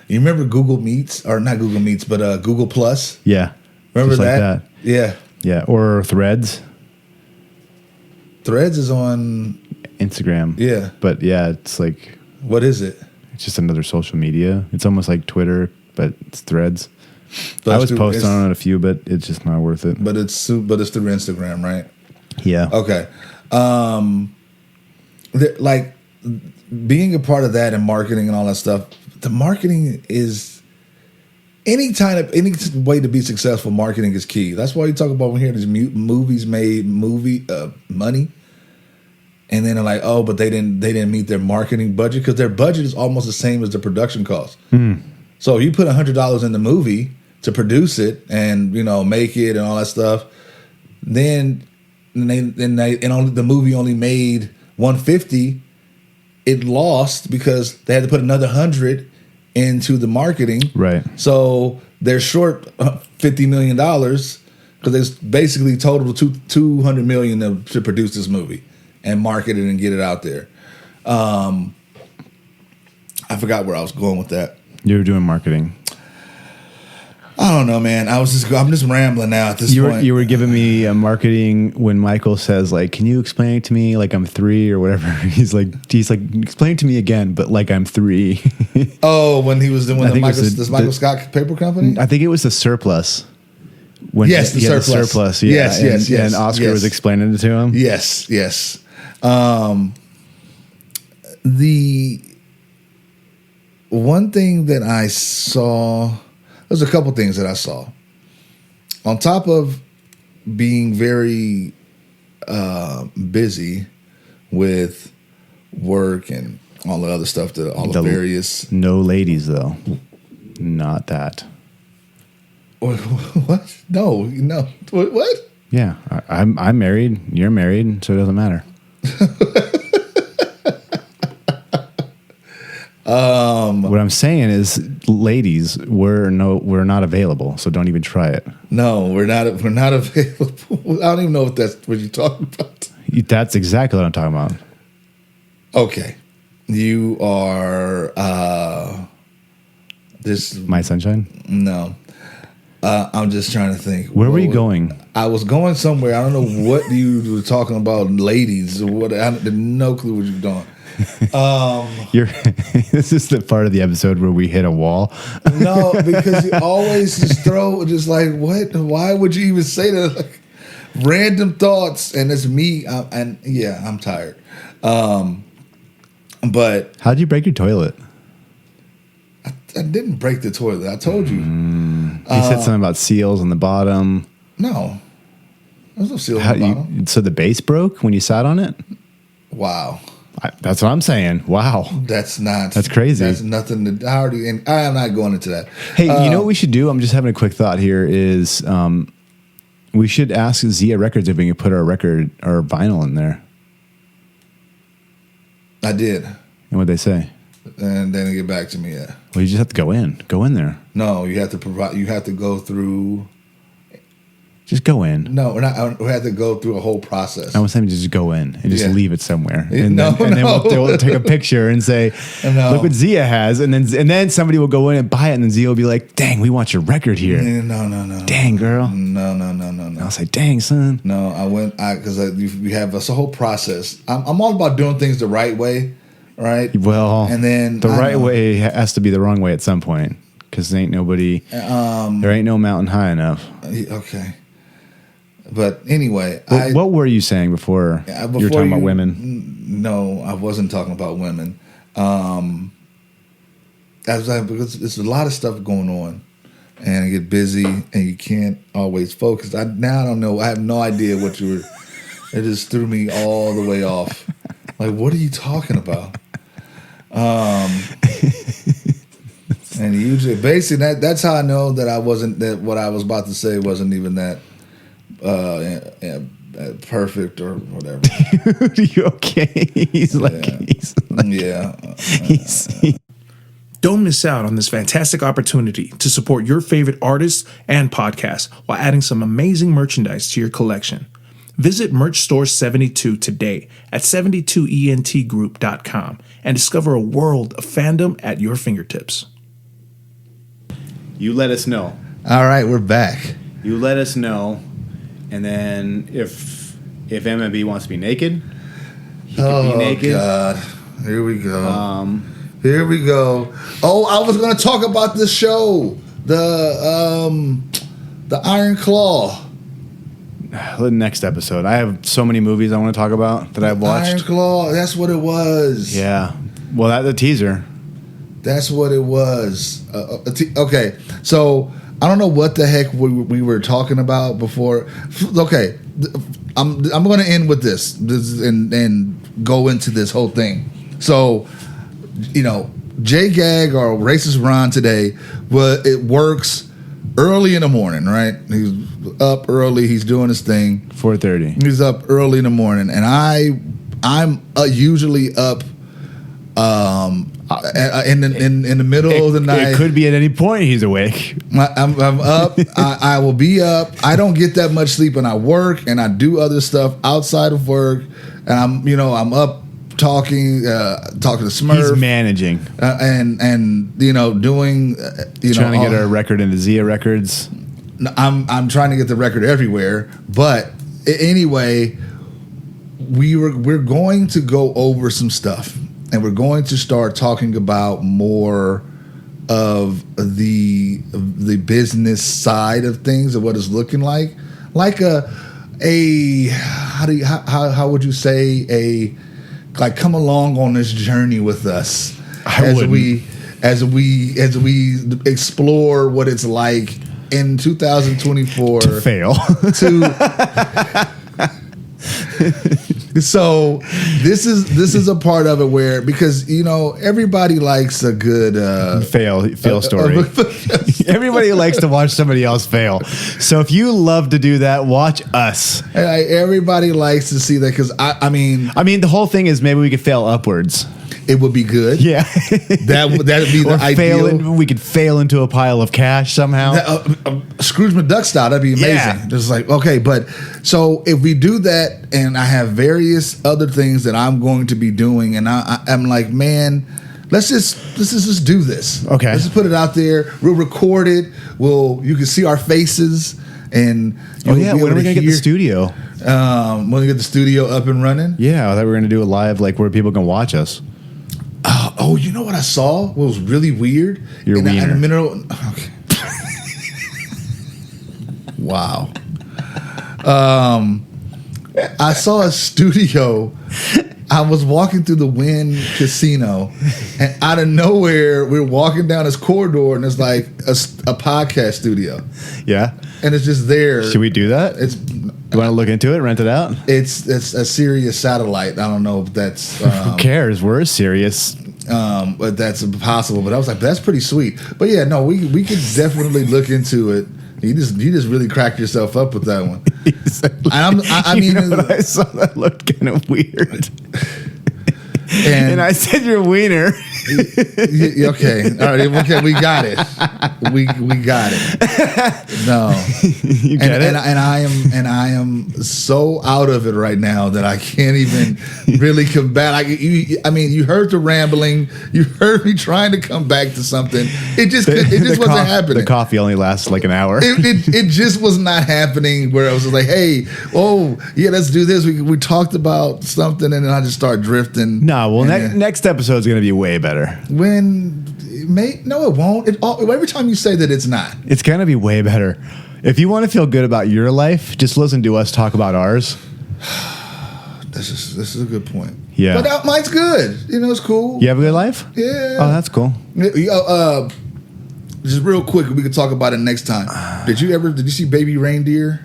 You remember Google Meets, or not Google Meets, but Google Plus?
Yeah.
Remember
Just like
that? Yeah.
Yeah. Or Threads,
Threads is on.
Instagram.
Yeah.
But yeah, it's like,
What is it?
it's just another social media. It's almost like Twitter, but it's Threads.
But
I
it's
was
through-
posting
it's-
on a few, but it's just not worth it.
But it's through Instagram, right?
Yeah.
Okay. Like being a part of that and marketing and all that stuff. The marketing is any way to be successful. Marketing is key. That's why you talk about when here these movies made money, and then they're like, oh, but they didn't meet their marketing budget, because their budget is almost the same as the production cost. So you put $100 in the movie to produce it and make it and all that stuff, then the movie only made $150. It lost because they had to put another $100 into the marketing.
Right.
So they're short $50 million because it's basically total $200 million to produce this movie and market it and get it out there. I forgot where I was going with that.
You were doing marketing.
I don't know, man. I'm just rambling now at this point.
You were giving me a marketing when Michael says, like, can you explain it to me like I'm 3 or whatever? He's like, explain it to me again, but like I'm 3.
Oh, when he was doing
I think it
this
was
Michael Scott Paper Company?
I think it was the surplus. When
Yes, the
he had
surplus.
Yeah.
Yes.
And Oscar was explaining it to him.
Yes. The one thing that I saw, there's a couple things that I saw. On top of being very busy with work and all the other stuff, the various.
No ladies, though. Not that.
What? No. What?
Yeah. I'm married. You're married, so it doesn't matter. What I'm saying is, ladies, we're not available, so don't even try it.
No, we're not available. I don't even know if that's what you're talking about.
That's exactly what I'm talking about.
Okay. You are this
My sunshine.
no. I'm just trying to think.
Where were you going?
I was going somewhere. I don't know what you were talking about, ladies, or what. I had no clue what you were doing.
This is the part of the episode where we hit a wall.
No, because you always just throw just like, what? Why would you even say that? Like, random thoughts, and it's me. I'm tired. But
How'd you break your toilet?
I didn't break the toilet. I told you.
You said something about seals on the bottom.
No, there's no seal on the bottom.
So the base broke when you sat on it?
Wow.
That's what I'm saying. Wow.
That's
crazy.
That's nothing to. I am not going into that.
Hey, you know what we should do? I'm just having a quick thought here. Is we should ask Zia Records if we can put our vinyl in there.
I did,
And what'd they say?
and then they get back to me. Yeah.
Well, you just have to go in. Go in there.
No, you have to provide. You have to go through.
Just go in.
No, we're not. We have to go through a whole process.
I want them to just go in and just
Yeah.
leave it somewhere,
No,
then
no.
we'll take a picture and say,
No.
"Look what Zia has," and then somebody will go in and buy it, and then Zia will be like, "Dang, we want your record here."
No.
Dang, girl.
No.
I'll say, "Dang, son."
No, because we have a whole process. I'm all about doing things the right way, right?
Well,
and then
the right way has to be the wrong way at some point, because there ain't no mountain high enough.
Okay. But anyway,
what were you saying before you were talking about women?
No, I wasn't talking about women. Because there's a lot of stuff going on, and I get busy, and you can't always focus. I don't know. I have no idea what you were. It just threw me all the way off. Like, what are you talking about? And usually, basically, that's how I know that what I was about to say wasn't even that perfect or whatever.
Are you okay? He's like,
Don't miss out on this fantastic opportunity to support your favorite artists and podcasts while adding some amazing merchandise to your collection. Visit Merch Store 72 today at 72entgroup.com and discover a world of fandom at your fingertips.
You let us know.
All right, we're back.
You let us know, and then if MMB wants to be naked, he can be naked.
Oh, God. Here we go. Here we go. Oh, I was going to talk about this show, the Iron Claw.
The next episode. I have so many movies I want to talk about that I've watched.
Iron Claw, that's what it was.
Yeah. Well, that's the teaser.
That's what it was. Okay, so I don't know what the heck we were talking about before. Okay, I'm going to end with this and go into this whole thing. So, JGAG or Racist Ron today, it works early in the morning, right? He's up early. He's doing his thing.
4:30.
He's up early in the morning, and I'm usually up in the middle of the night.
It could be at any point he's awake.
I'm up. I will be up. I don't get that much sleep, and I work and I do other stuff outside of work, and I'm up talking to Smurf.
He's managing
and doing
trying to get our record into Zia Records.
I'm trying to get the record everywhere, but anyway, we're going to go over some stuff, and we're going to start talking about more of the business side of things, of what it's looking like how would you say come along on this journey with us as we explore what it's like in 2024
to fail.
So this is a part of it where, because everybody likes a good
fail story. Everybody likes to watch somebody else fail. So if you love to do that, watch us.
Everybody likes to see that, because I mean
the whole thing is maybe we could fail upwards.
It would be good.
Yeah,
that'd be the ideal.
We could fail into a pile of cash somehow.
Scrooge McDuck style. That'd be amazing. Yeah. Just like, okay, but so if we do that, and I have various other things that I'm going to be doing, and I'm like, man, let's just do this.
Okay,
let's just put it out there. We'll record it. You can see our faces, and
when are we gonna get the studio?
When we get the studio up and running.
Yeah, I thought we were gonna do it live, like where people can watch us.
Oh, you know what I saw? What was really weird?
Your wiener.
Okay. Wow. I saw a studio. I was walking through the Wynn Casino, and out of nowhere, we're walking down this corridor, and it's like a podcast studio.
Yeah.
And it's just there.
Should we do that? You want to look into it, rent it out?
It's a Sirius satellite. I don't know if that's...
Who cares? We're serious.
But that's impossible. But I was like, that's pretty sweet. But yeah, no, we could definitely look into it. You just really cracked yourself up with that one. I mean,
what I saw that looked kind of weird. And I said your wiener.
Okay, all right, okay, we got it. We got it. No,
You get it?
And I am so out of it right now that I can't even really come back. You heard the rambling. You heard me trying to come back to something. It just wasn't happening.
The coffee only lasts like an hour.
It just was not happening. Where I was like, hey, let's do this. We talked about something, and then I just start drifting.
No, well, next episode is going to be way better.
No, it won't. Every time you say that, it's not.
It's going to be way better. If you want to feel good about your life, just listen to us talk about ours.
This is a good point.
Yeah.
But mine's good. It's cool.
You have a good life?
Yeah.
Oh, that's cool.
Just real quick, we could talk about it next time. Did you see Baby Reindeer?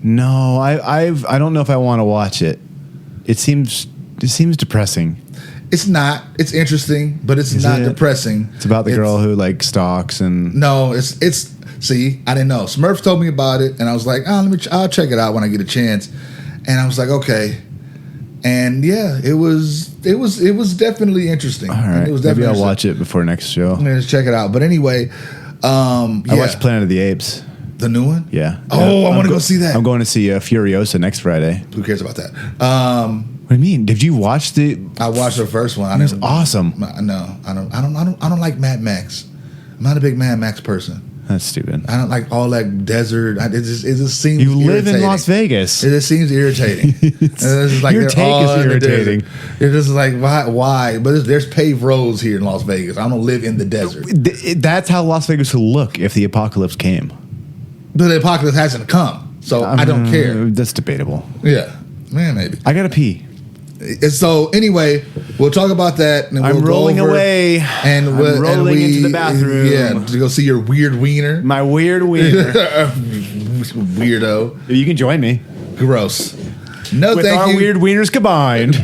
No, I don't know if I want to watch it. It seems depressing.
It's not. It's interesting, but it's not depressing.
It's about the girl who like stalks and.
No, it's. See, I didn't know. Smurf told me about it, and I was like, I'll check it out when I get a chance. And I was like, okay. And yeah, it was definitely interesting.
All right,
it was
maybe I'll watch it before next show.
Let's check it out. But anyway,
I watched Planet of the Apes.
The new one?
Yeah.
Oh, I want to go see that.
I'm going to see Furiosa next Friday.
Who cares about that?
What do you mean? Did you watch the?
I watched the first one.
It was awesome.
No, I don't like Mad Max. I'm not a big Mad Max person.
That's stupid.
I don't like all that desert. It just seems.
You live
irritating.
in Las Vegas.
It just seems irritating. It's just like
your take is irritating.
You're just like why? But there's paved roads here in Las Vegas. I don't live in the desert.
That's how Las Vegas would look if the apocalypse came.
But the apocalypse hasn't come, so I don't care.
That's debatable.
Yeah, man, maybe.
I gotta pee.
And so anyway, we'll talk about that. And
I'm rolling away.
And
I'm rolling into the bathroom.
Yeah, to go see your weird wiener.
My weird wiener.
Weirdo.
You can join me.
Gross. No,
with
thank
our
you.
weird wieners combined.